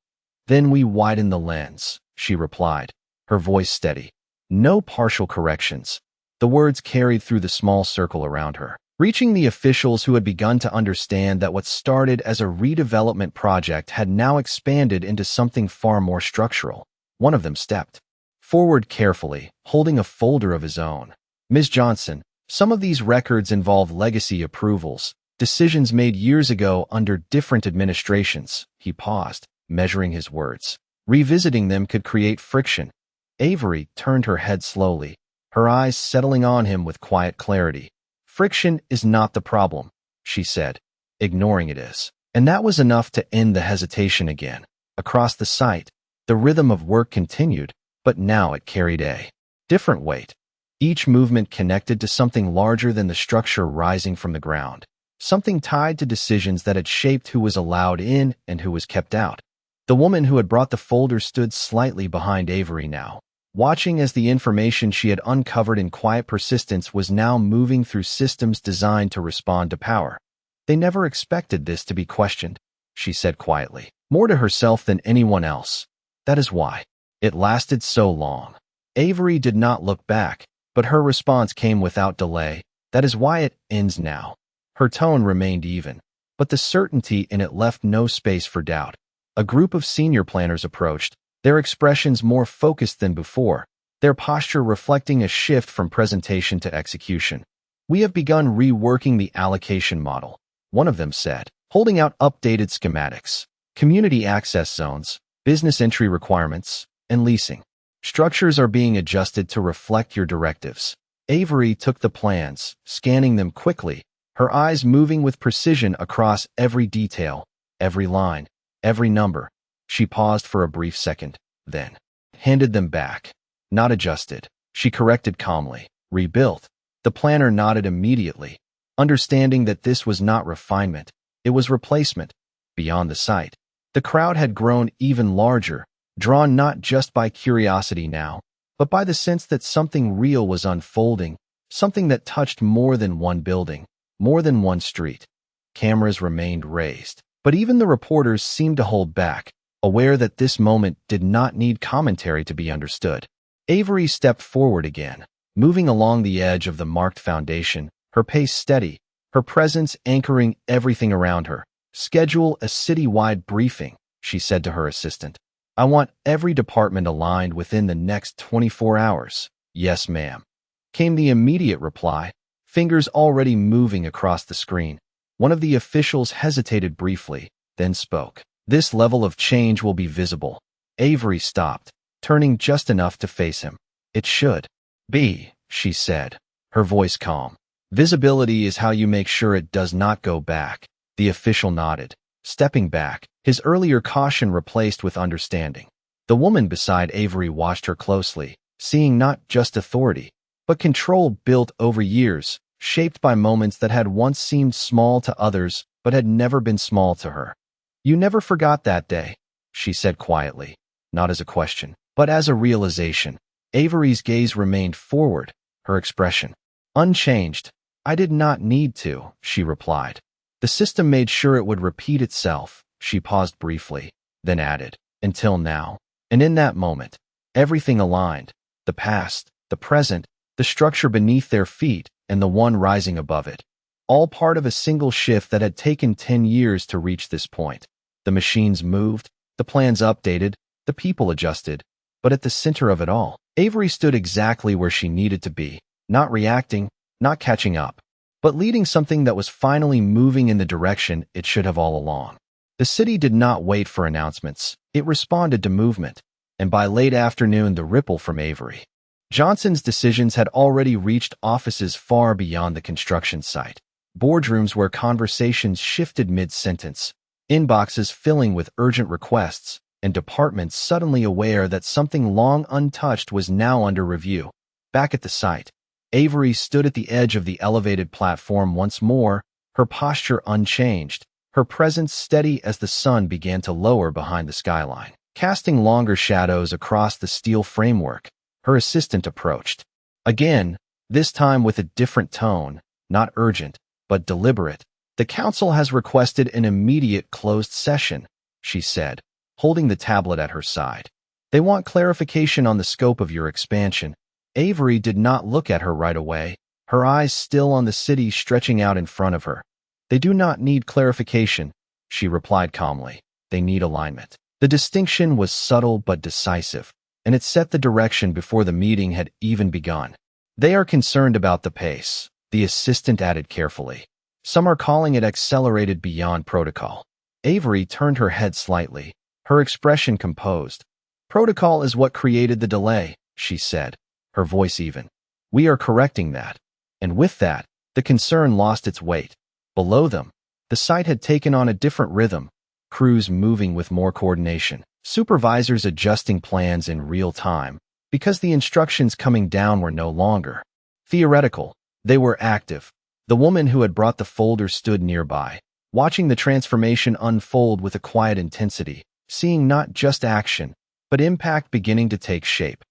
"Then we widen the lens," she replied, her voice steady. "No partial corrections." The words carried through the small circle around her, reaching the officials who had begun to understand that what started as a redevelopment project had now expanded into something far more structural. One of them stepped forward carefully, holding a folder of his own. "Ms. Johnson, some of these records involve legacy approvals, decisions made years ago under different administrations." He paused, measuring his words. "Revisiting them could create friction." Avery turned her head slowly, her eyes settling on him with quiet clarity. "Friction is not the problem," she said, ignoring it is. And that was enough to end the hesitation again. Across the site, the rhythm of work continued, but now it carried a different weight. Each movement connected to something larger than the structure rising from the ground. something tied to decisions that had shaped who was allowed in and who was kept out. The woman who had brought the folder stood slightly behind Avery now, watching as the information she had uncovered in quiet persistence was now moving through systems designed to respond to power. They never expected this to be questioned, she said quietly, more to herself than anyone else. That is why it lasted so long. Avery did not look back, but her response came without delay. That is why it ends now. Her tone remained even, but the certainty in it left no space for doubt. A group of senior planners approached, their expressions more focused than before, their posture reflecting a shift from presentation to execution. We have begun reworking the allocation model, one of them said, holding out updated schematics, community access zones, business entry requirements, and leasing. Structures are being adjusted to reflect your directives. Avery took the plans, scanning them quickly, her eyes moving with precision across every detail, every line, every number. She paused for a brief second, then handed them back. Not adjusted, she corrected calmly. Rebuilt. The planner nodded immediately, understanding that this was not refinement, it was replacement. Beyond the site, the crowd had grown even larger, drawn not just by curiosity now, but by the sense that something real was unfolding, something that touched more than one building, more than one street. Cameras remained raised, but even the reporters seemed to hold back, aware that this moment did not need commentary to be understood. Avery stepped forward again, moving along the edge of the marked foundation, her pace steady, her presence anchoring everything around her. Schedule a citywide briefing, she said to her assistant. I want every department aligned within the next 24 hours. Yes, ma'am, came the immediate reply, fingers already moving across the screen. One of the officials hesitated briefly, then spoke. This level of change will be visible. Avery stopped, turning just enough to face him. It should be, she said, her voice calm. Visibility is how you make sure it does not go back. The official nodded, stepping back, his earlier caution replaced with understanding. The woman beside Avery watched her closely, seeing not just authority, but control built over years, shaped by moments that had once seemed small to others but had never been small to her. You never forgot that day, she said quietly, not as a question, but as a realization. Avery's gaze remained forward, her expression unchanged. I did not need to, she replied. The system made sure it would repeat itself. She paused briefly, then added, until now. And in that moment, everything aligned, the past, the present, the structure beneath their feet, and the one rising above it. All part of a single shift that had taken 10 years to reach this point. The machines moved, the plans updated, the people adjusted, but at the center of it all, Avery stood exactly where she needed to be, not reacting, not catching up, but leading something that was finally moving in the direction it should have all along. The city did not wait for announcements, it responded to movement, and by late afternoon the ripple from Avery Johnson's decisions had already reached offices far beyond the construction site. Boardrooms where conversations shifted mid-sentence, inboxes filling with urgent requests, and departments suddenly aware that something long untouched was now under review. Back at the site, Avery stood at the edge of the elevated platform once more, her posture unchanged, her presence steady as the sun began to lower behind the skyline, casting longer shadows across the steel framework. Her assistant approached. Again, this time with a different tone, not urgent, but deliberate. The council has requested an immediate closed session, she said, holding the tablet at her side. They want clarification on the scope of your expansion. Avery did not look at her right away, her eyes still on the city stretching out in front of her. They do not need clarification, she replied calmly. They need alignment. The distinction was subtle but decisive, and it set the direction before the meeting had even begun. They are concerned about the pace, the assistant added carefully. Some are calling it accelerated beyond protocol. Avery turned her head slightly, her expression composed. Protocol is what created the delay, she said, her voice even. We are correcting that. And with that, the concern lost its weight. Below them, the site had taken on a different rhythm, crews moving with more coordination, supervisors adjusting plans in real time, because the instructions coming down were no longer theoretical, they were active. The woman who had brought the folder stood nearby, watching the transformation unfold with a quiet intensity, seeing not just action, but impact beginning to take shape.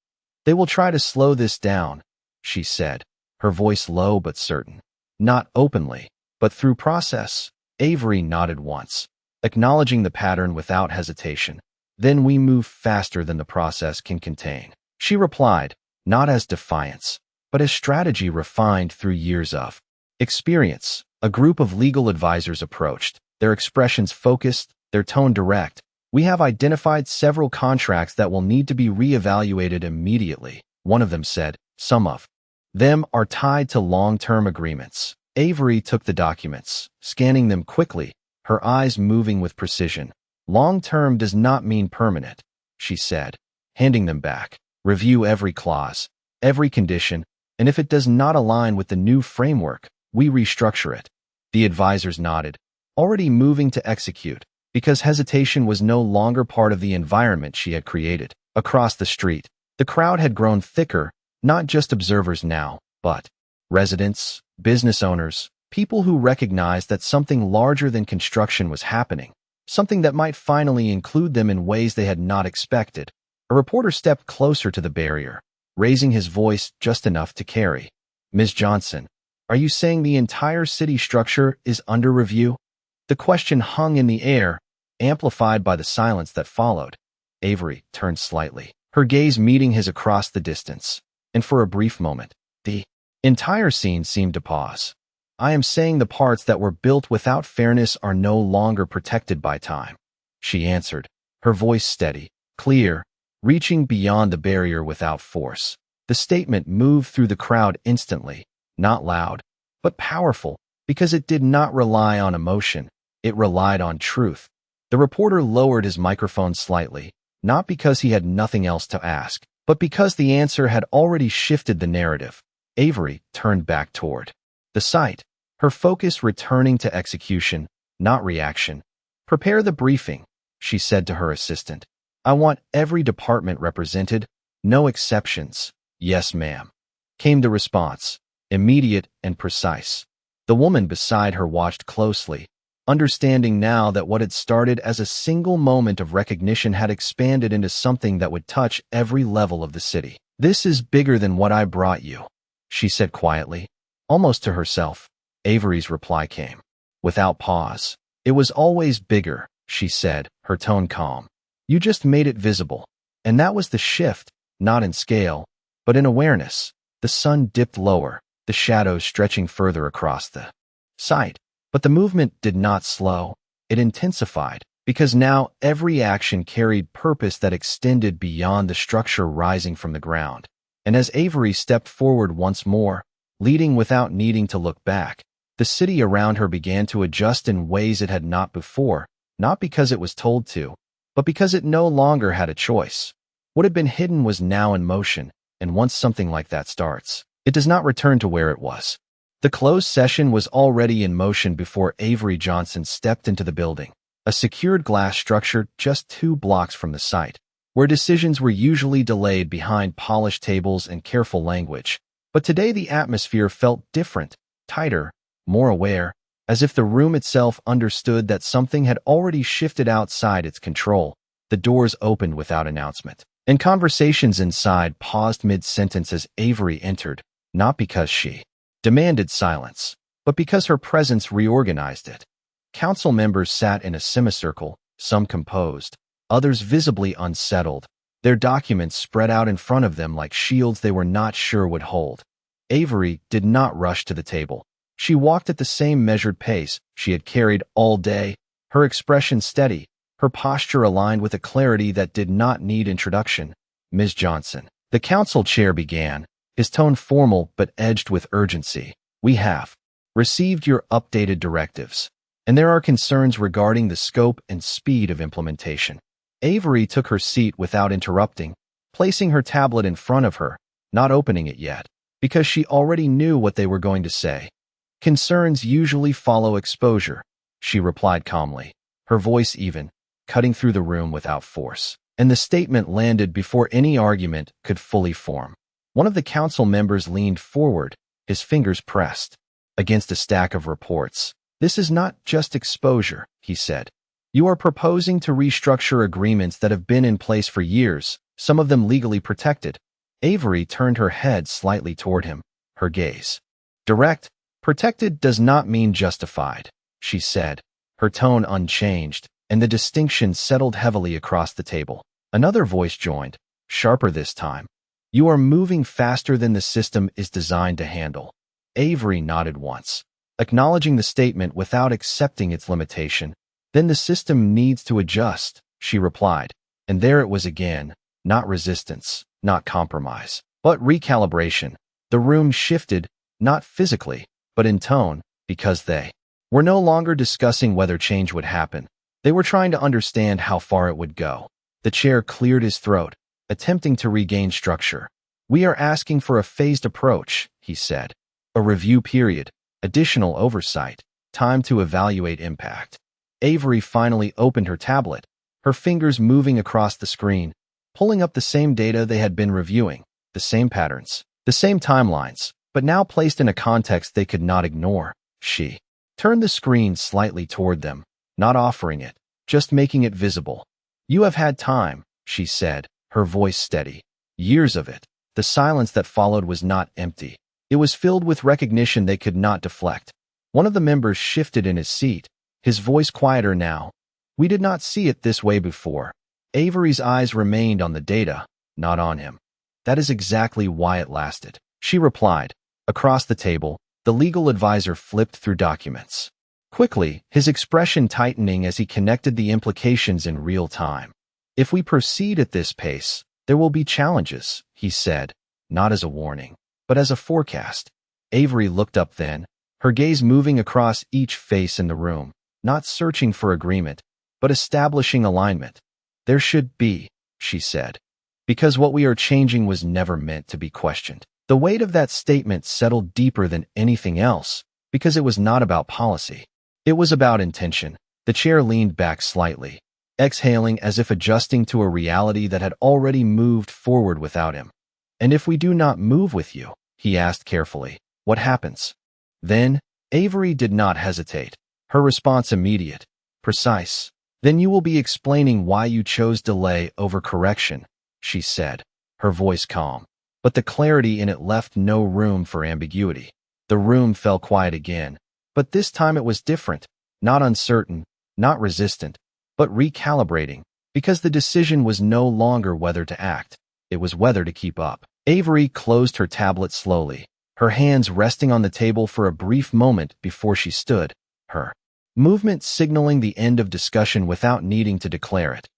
"They will try to slow this down," she said, her voice low but certain. "Not openly, but through process." Avery nodded once, acknowledging the pattern without hesitation. "Then we move faster than the process can contain," she replied, not as defiance, but as strategy refined through years of experience. A group of legal advisors approached, their expressions focused, their tone direct. "We have identified several contracts that will need to be reevaluated immediately," one of them said. "Some of them are tied to long-term agreements." Avery took the documents, scanning them quickly, her eyes moving with precision. "Long-term does not mean permanent," she said, handing them back. "Review every clause, every condition, and if it does not align with the new framework, we restructure it." The advisors nodded, already moving to execute, because hesitation was no longer part of the environment she had created. Across the street, the crowd had grown thicker, not just observers now, but residents, business owners, people who recognized that something larger than construction was happening, something that might finally include them in ways they had not expected. A reporter stepped closer to the barrier, raising his voice just enough to carry. "Ms. Johnson, are you saying the entire city structure is under review?" The question hung in the air, amplified by the silence that followed. Avery turned slightly, her gaze meeting his across the distance, and for a brief moment, the entire scene seemed to pause. "I am saying the parts that were built without fairness are no longer protected by time," she answered, her voice steady, clear, reaching beyond the barrier without force. The statement moved through the crowd instantly, not loud, but powerful, because it did not rely on emotion, it relied on truth. The reporter lowered his microphone slightly, not because he had nothing else to ask, but because the answer had already shifted the narrative. Avery turned back toward the site, her focus returning to execution, not reaction. "Prepare the briefing," she said to her assistant. "I want every department represented, no exceptions." "Yes, ma'am," came the response, immediate and precise. The woman beside her watched closely, understanding now that what had started as a single moment of recognition had expanded into something that would touch every level of the city. "This is bigger than what I brought you," she said quietly, almost to herself. Avery's reply came, without pause. "It was always bigger," she said, her tone calm. "You just made it visible." And that was the shift, not in scale, but in awareness. The sun dipped lower, the shadows stretching further across the site. But the movement did not slow, it intensified, because now every action carried purpose that extended beyond the structure rising from the ground. And as Avery stepped forward once more, leading without needing to look back, the city around her began to adjust in ways it had not before, not because it was told to, but because it no longer had a choice. What had been hidden was now in motion, and once something like that starts, it does not return to where it was. The closed session was already in motion before Avery Johnson stepped into the building, a secured glass structure just 2 blocks from the site, where decisions were usually delayed behind polished tables and careful language. But today the atmosphere felt different, tighter, more aware, as if the room itself understood that something had already shifted outside its control. The doors opened without announcement, and conversations inside paused mid-sentence as Avery entered, not because she demanded silence, but because her presence reorganized it. Council members sat in a semicircle, some composed, others visibly unsettled, their documents spread out in front of them like shields they were not sure would hold. Avery did not rush to the table. She walked at the same measured pace she had carried all day, her expression steady, her posture aligned with a clarity that did not need introduction. "Ms. Johnson," the council chair began, his tone formal but edged with urgency. "We have received your updated directives, and there are concerns regarding the scope and speed of implementation." Avery took her seat without interrupting, placing her tablet in front of her, not opening it yet, because she already knew what they were going to say. "Concerns usually follow exposure," she replied calmly, her voice even, cutting through the room without force. And the statement landed before any argument could fully form. One of the council members leaned forward, his fingers pressed. against a stack of reports. "This is not just exposure," he said. "You are proposing to restructure agreements that have been in place for years, some of them legally protected." Avery turned her head slightly toward him, her gaze direct. "Protected does not mean justified," she said, her tone unchanged, and the distinction settled heavily across the table. Another voice joined, sharper this time. "You are moving faster than the system is designed to handle." Avery nodded once, acknowledging the statement without accepting its limitation. "Then the system needs to adjust," she replied. And there it was again, not resistance, not compromise, but recalibration. The room shifted, not physically, but in tone, because they were no longer discussing whether change would happen. They were trying to understand how far it would go. The chair cleared his throat, attempting to regain structure. "We are asking for a phased approach," he said. "A review period, additional oversight, time to evaluate impact." Avery finally opened her tablet, her fingers moving across the screen, pulling up the same data they had been reviewing, the same patterns, the same timelines, but now placed in a context they could not ignore. She turned the screen slightly toward them, not offering it, just making it visible. "You have had time," she said, her voice steady. "Years of it." The silence that followed was not empty. It was filled with recognition they could not deflect. One of the members shifted in his seat, his voice quieter now. "We did not see it this way before." Avery's eyes remained on the data, not on him. "That is exactly why it lasted," she replied. Across the table, the legal advisor flipped through documents quickly, his expression tightening as he connected the implications in real time. "If we proceed at this pace, there will be challenges," he said, not as a warning, but as a forecast. Avery looked up then, her gaze moving across each face in the room, not searching for agreement, but establishing alignment. "There should be," she said, "because what we are changing was never meant to be questioned." The weight of that statement settled deeper than anything else, because it was not about policy. It was about intention. The chair leaned back slightly, exhaling as if adjusting to a reality that had already moved forward without him. "And if we do not move with you," he asked carefully, "what happens?" Then, Avery did not hesitate, her response immediate, precise. "Then you will be explaining why you chose delay over correction," she said, her voice calm. But the clarity in it left no room for ambiguity. The room fell quiet again, but this time it was different, not uncertain, not resistant, but recalibrating, because the decision was no longer whether to act, it was whether to keep up. Avery closed her tablet slowly, her hands resting on the table for a brief moment before she stood, her movement signaling the end of discussion without needing to declare it.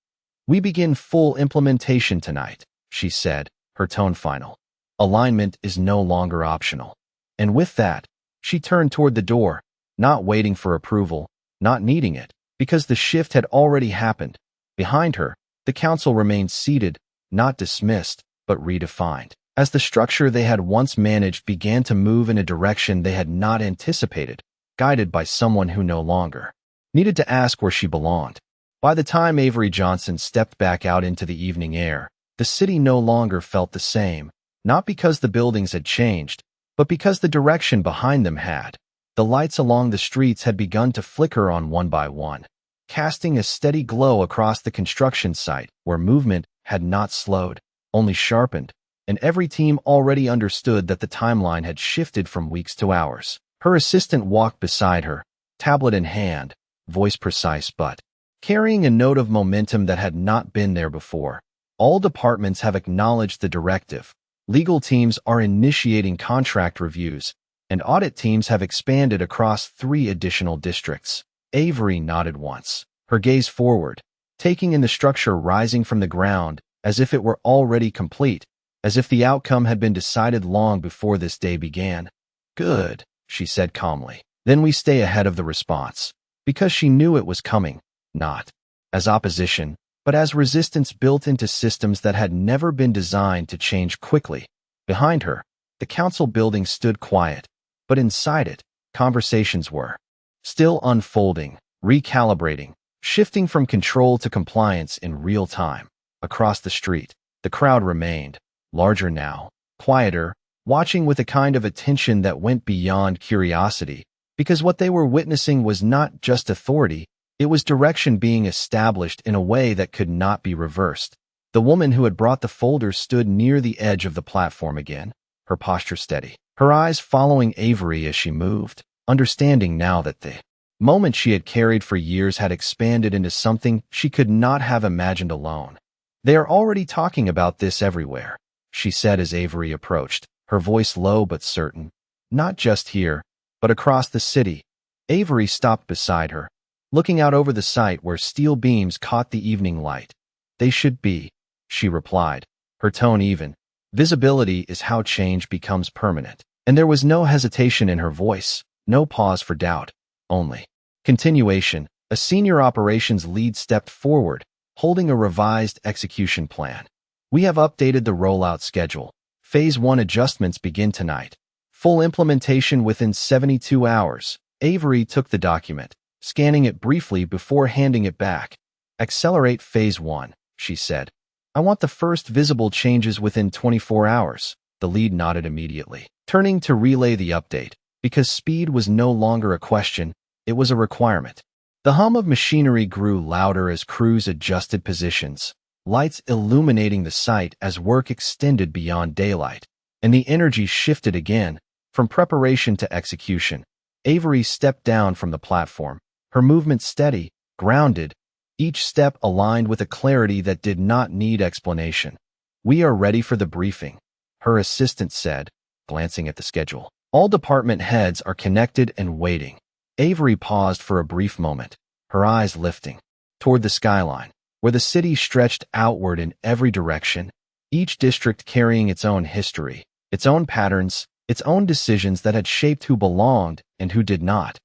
"We begin full implementation tonight," she said, her tone final. "Alignment is no longer optional." And with that, she turned toward the door, not waiting for approval, not needing it, because the shift had already happened. Behind her, the council remained seated, not dismissed, but redefined, as the structure they had once managed began to move in a direction they had not anticipated, guided by someone who no longer needed to ask where she belonged. By the time Avery Johnson stepped back out into the evening air, the city no longer felt the same, not because the buildings had changed, but because the direction behind them had. The lights along the streets had begun to flicker on one by one, casting a steady glow across the construction site where movement had not slowed, only sharpened, and every team already understood that the timeline had shifted from weeks to hours. Her assistant walked beside her, tablet in hand, voice precise but carrying a note of momentum that had not been there before. "All departments have acknowledged the directive. Legal teams are initiating contract reviews, and audit teams have expanded across 3 additional districts." Avery nodded once, her gaze forward, taking in the structure rising from the ground as if it were already complete, as if the outcome had been decided long before this day began. "Good," she said calmly. "Then we stay ahead of the response," because she knew it was coming, not as opposition, but as resistance built into systems that had never been designed to change quickly. Behind her, the council building stood quiet, but inside it, conversations were still unfolding, recalibrating, shifting from control to compliance in real time. Across the street, the crowd remained, larger now, quieter, watching with a kind of attention that went beyond curiosity, because what they were witnessing was not just authority, it was direction being established in a way that could not be reversed. The woman who had brought the folders stood near the edge of the platform again, her posture steady, her eyes following Avery as she moved, understanding now that the moment she had carried for years had expanded into something she could not have imagined alone. "They are already talking about this everywhere," she said as Avery approached, her voice low but certain. "Not just here, but across the city." Avery stopped beside her, looking out over the site where steel beams caught the evening light. "They should be," she replied, her tone even. Visibility is how change becomes permanent. And there was no hesitation in her voice, no pause for doubt, only continuation. A senior operations lead stepped forward, holding a revised execution plan. "We have updated the rollout schedule. Phase 1 adjustments begin tonight. Full implementation within 72 hours. Avery took the document, scanning it briefly before handing it back. "Accelerate Phase 1, she said. "I want the first visible changes within 24 hours. The lead nodded immediately, turning to relay the update, because speed was no longer a question, it was a requirement. The hum of machinery grew louder as crews adjusted positions, lights illuminating the site as work extended beyond daylight, and the energy shifted again, from preparation to execution. Avery stepped down from the platform, her movement steady, grounded, each step aligned with a clarity that did not need explanation. "We are ready for the briefing," her assistant said, glancing at the schedule. "All department heads are connected and waiting." Avery paused for a brief moment, her eyes lifting toward the skyline, where the city stretched outward in every direction, each district carrying its own history, its own patterns, its own decisions that had shaped who belonged and who did not.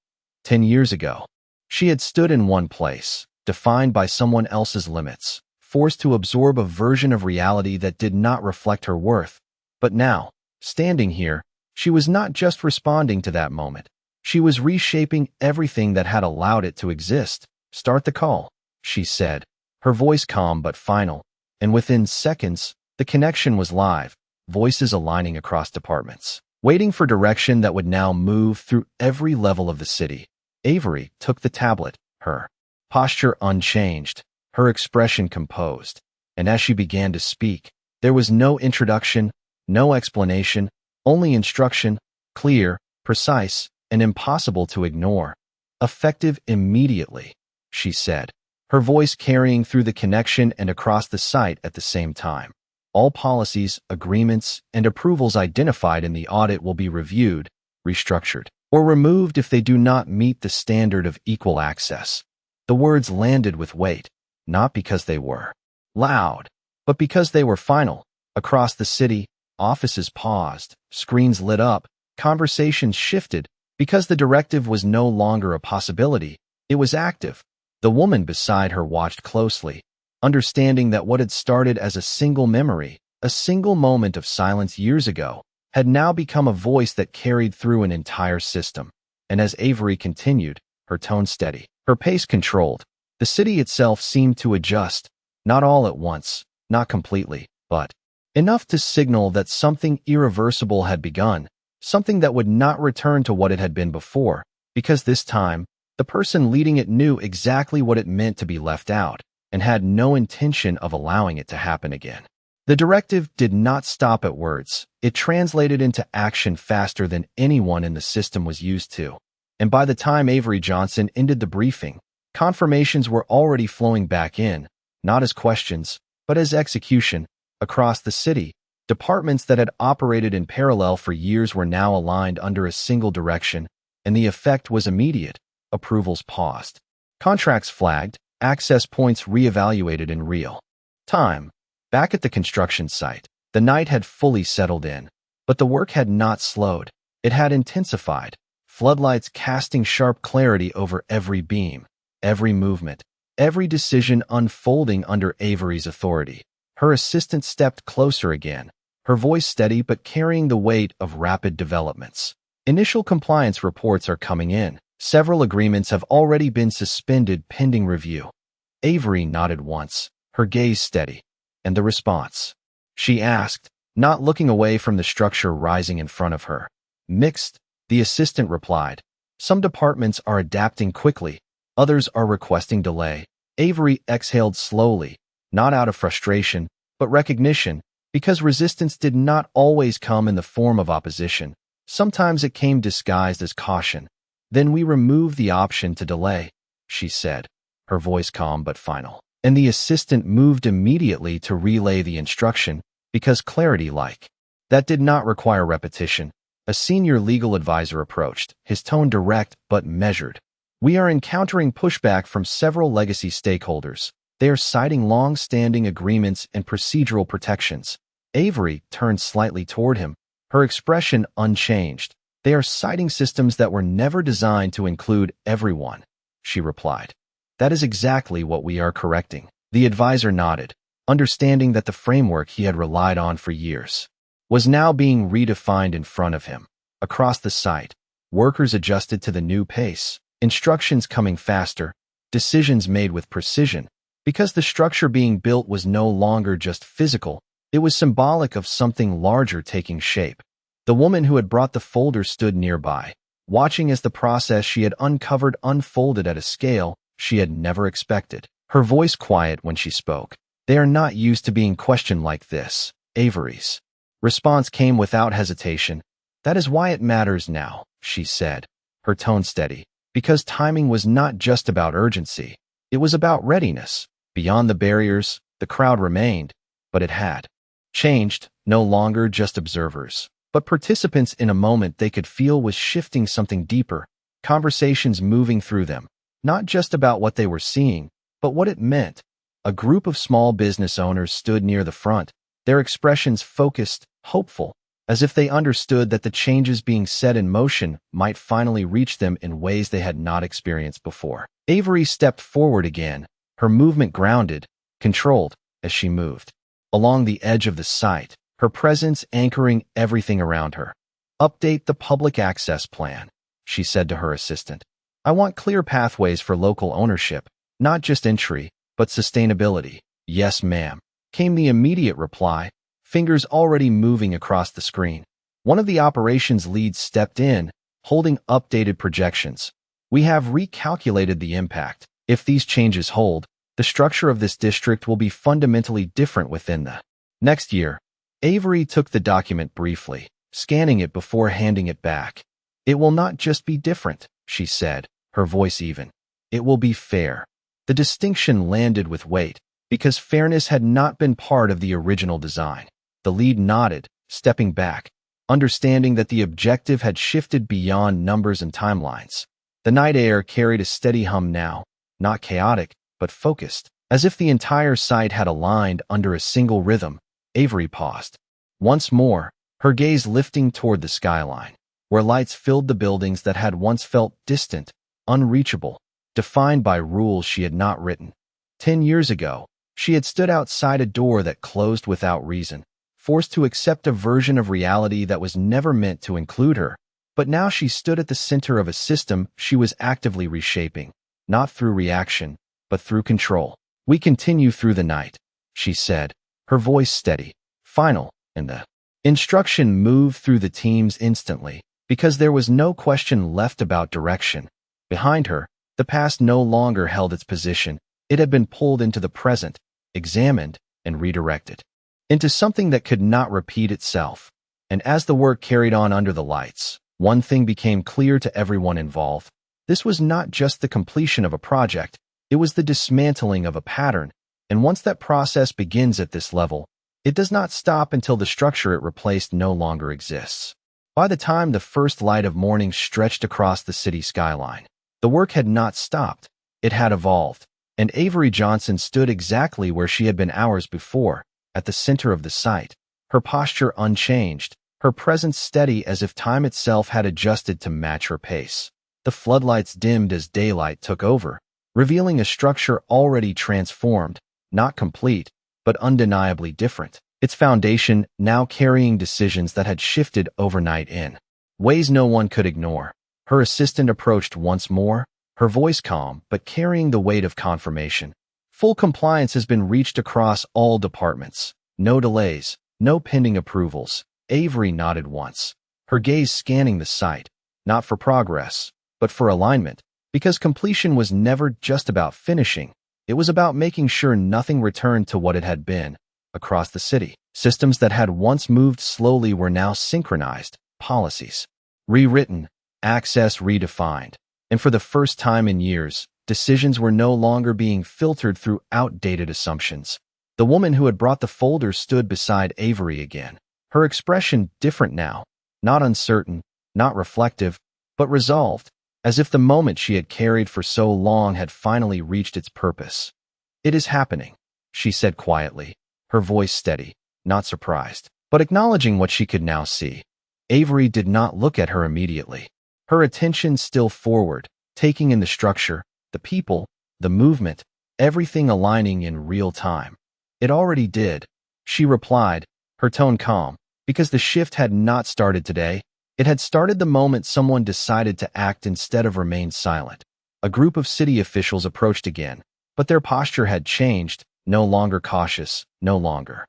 10 years ago, she had stood in one place, defined by someone else's limits, forced to absorb a version of reality that did not reflect her worth. But now, standing here, she was not just responding to that moment. She was reshaping everything that had allowed it to exist. "Start the call," she said, her voice calm but final, and within seconds, the connection was live, voices aligning across departments, waiting for direction that would now move through every level of the city. Avery took the tablet, her posture unchanged, her expression composed, and as she began to speak, there was no introduction, no explanation, only instruction, clear, precise, and impossible to ignore. "Effective immediately," she said, her voice carrying through the connection and across the site at the same time. "All policies, agreements, and approvals identified in the audit will be reviewed, restructured, or removed if they do not meet the standard of equal access." The words landed with weight, not because they were loud, but because they were final. Across the city, offices paused, screens lit up, conversations shifted, because the directive was no longer a possibility, it was active. The woman beside her watched closely, understanding that what had started as a single memory, a single moment of silence years ago, had now become a voice that carried through an entire system. And as Avery continued, her tone steady, her pace controlled, the city itself seemed to adjust, not all at once, not completely, but enough to signal that something irreversible had begun, something that would not return to what it had been before, because this time, the person leading it knew exactly what it meant to be left out, and had no intention of allowing it to happen again. The directive did not stop at words. It translated into action faster than anyone in the system was used to. And by the time Avery Johnson ended the briefing, confirmations were already flowing back in, not as questions, but as execution. Across the city, departments that had operated in parallel for years were now aligned under a single direction, and the effect was immediate. Approvals paused, contracts flagged, access points reevaluated in real time. Back at the construction site, the night had fully settled in, but the work had not slowed. It had intensified, floodlights casting sharp clarity over every beam, every movement, every decision unfolding under Avery's authority. Her assistant stepped closer again, her voice steady but carrying the weight of rapid developments. "Initial compliance reports are coming in. Several agreements have already been suspended pending review." Avery nodded once, her gaze steady. "And the response?" she asked, not looking away from the structure rising in front of her. Mixed, the assistant replied. Some departments are adapting quickly, others are requesting delay. Avery exhaled slowly, not out of frustration, but recognition, because resistance did not always come in the form of opposition. Sometimes it came disguised as caution. Then we remove the option to delay, she said, her voice calm but final. And the assistant moved immediately to relay the instruction, because clarity that did not require repetition. A senior legal advisor approached, his tone direct but measured. We are encountering pushback from several legacy stakeholders. They are citing long-standing agreements and procedural protections. Avery turned slightly toward him, her expression unchanged. They are citing systems that were never designed to include everyone, she replied. That is exactly what we are correcting. The advisor nodded, understanding that the framework he had relied on for years was now being redefined in front of him. Across the site, workers adjusted to the new pace, instructions coming faster, decisions made with precision, because the structure being built was no longer just physical, it was symbolic of something larger taking shape. The woman who had brought the folder stood nearby, watching as the process she had uncovered unfolded at a scale she had never expected. Her voice quiet when she spoke. They are not used to being questioned like this. Avery's response came without hesitation. That is why it matters now, she said, her tone steady, because timing was not just about urgency. It was about readiness. Beyond the barriers, the crowd remained, but it had changed, no longer just observers, but participants in a moment they could feel was shifting something deeper, conversations moving through them, not just about what they were seeing, but what it meant. A group of small business owners stood near the front, their expressions focused, hopeful, as if they understood that the changes being set in motion might finally reach them in ways they had not experienced before. Avery stepped forward again, her movement grounded, controlled, as she moved along the edge of the site, her presence anchoring everything around her. Update the public access plan, she said to her assistant. I want clear pathways for local ownership, not just entry, but sustainability. Yes, ma'am, came the immediate reply, fingers already moving across the screen. One of the operations leads stepped in, holding updated projections. We have recalculated the impact. If these changes hold, the structure of this district will be fundamentally different within the next year. Avery took the document briefly, scanning it before handing it back. It will not just be different, she said, her voice even. It will be fair. The distinction landed with weight, because fairness had not been part of the original design. The lead nodded, stepping back, understanding that the objective had shifted beyond numbers and timelines. The night air carried a steady hum now, not chaotic, but focused, as if the entire site had aligned under a single rhythm. Avery paused. Once more, her gaze lifting toward the skyline, where lights filled the buildings that had once felt distant, unreachable, defined by rules she had not written. 10 years ago, she had stood outside a door that closed without reason, forced to accept a version of reality that was never meant to include her. But now she stood at the center of a system she was actively reshaping, not through reaction, but through control. We continue through the night, she said, her voice steady, final, and the instruction moved through the teams instantly, because there was no question left about direction. Behind her, the past no longer held its position. It had been pulled into the present, examined, and redirected into something that could not repeat itself. And as the work carried on under the lights, one thing became clear to everyone involved. This was not just the completion of a project, it was the dismantling of a pattern, and once that process begins at this level, it does not stop until the structure it replaced no longer exists. By the time the first light of morning stretched across the city skyline, the work had not stopped, it had evolved, and Avery Johnson stood exactly where she had been hours before, at the center of the site, her posture unchanged, her presence steady as if time itself had adjusted to match her pace. The floodlights dimmed as daylight took over, revealing a structure already transformed, not complete, but undeniably different. Its foundation now carrying decisions that had shifted overnight in ways no one could ignore. Her assistant approached once more, her voice calm but carrying the weight of confirmation. Full compliance has been reached across all departments. No delays, No pending approvals. Avery nodded once, her gaze scanning the site, not for progress, but for alignment, because completion was never just about finishing. It was about making sure nothing returned to what it had been. Across the city, systems that had once moved slowly were now synchronized, policies rewritten, access redefined, and for the first time in years, decisions were no longer being filtered through outdated assumptions. The woman who had brought the folder stood beside Avery again, her expression different now, not uncertain, not reflective, but resolved, as if the moment she had carried for so long had finally reached its purpose. "It is happening," she said quietly, her voice steady, not surprised, but acknowledging what she could now see. Avery did not look at her immediately, her attention still forward, taking in the structure, the people, the movement, everything aligning in real time. "It already did," she replied, her tone calm, because the shift had not started today. It had started the moment someone decided to act instead of remain silent. A group of city officials approached again, but their posture had changed, no longer cautious, no longer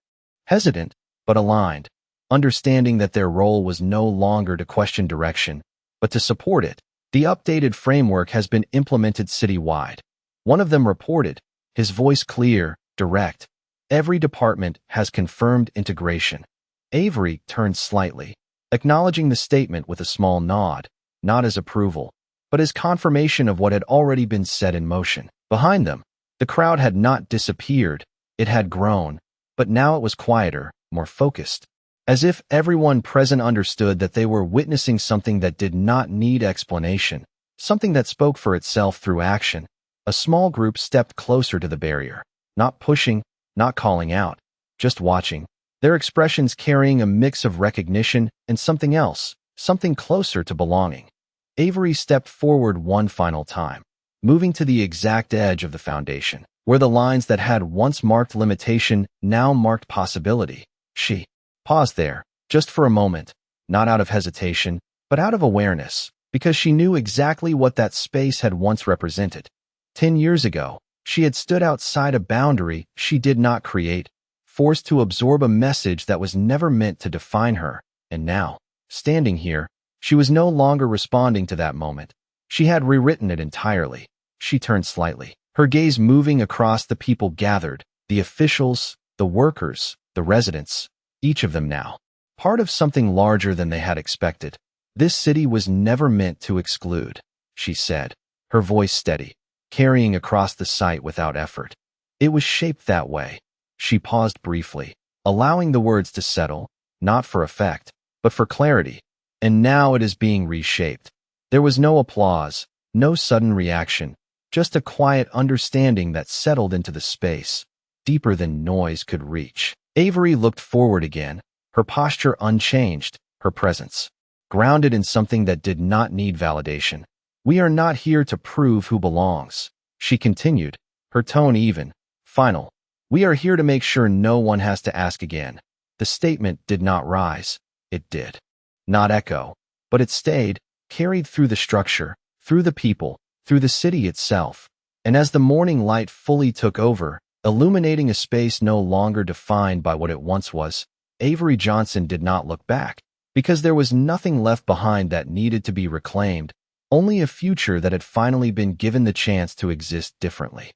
hesitant, but aligned, understanding that their role was no longer to question direction, but to support it. "The updated framework has been implemented citywide," one of them reported, his voice clear, direct. "Every department has confirmed integration." Avery turned slightly, acknowledging the statement with a small nod, not as approval, but as confirmation of what had already been set in motion. Behind them, the crowd had not disappeared, it had grown, but now it was quieter, more focused, as if everyone present understood that they were witnessing something that did not need explanation, something that spoke for itself through action. A small group stepped closer to the barrier, not pushing, not calling out, just watching, their expressions carrying a mix of recognition and something else, something closer to belonging. Avery stepped forward one final time, moving to the exact edge of the foundation, where the lines that had once marked limitation now marked possibility. She paused there, just for a moment, not out of hesitation, but out of awareness, because she knew exactly what that space had once represented. 10 years ago, she had stood outside a boundary she did not create, forced to absorb a message that was never meant to define her, and now, standing here, she was no longer responding to that moment. She had rewritten it entirely. She turned slightly, her gaze moving across the people gathered, the officials, the workers, the residents, each of them now part of something larger than they had expected. "This city was never meant to exclude," she said, her voice steady, carrying across the site without effort. "It was shaped that way." She paused briefly, allowing the words to settle, not for effect, but for clarity. "And now it is being reshaped." There was no applause, no sudden reaction, just a quiet understanding that settled into the space, deeper than noise could reach. Avery looked forward again, her posture unchanged, her presence grounded in something that did not need validation. "We are not here to prove who belongs," she continued, her tone even, final. "We are here to make sure no one has to ask again." The statement did not rise. It did not echo, but it stayed, carried through the structure, through the people, through the city itself. And as the morning light fully took over, illuminating a space no longer defined by what it once was, Avery Johnson did not look back, because there was nothing left behind that needed to be reclaimed, only a future that had finally been given the chance to exist differently.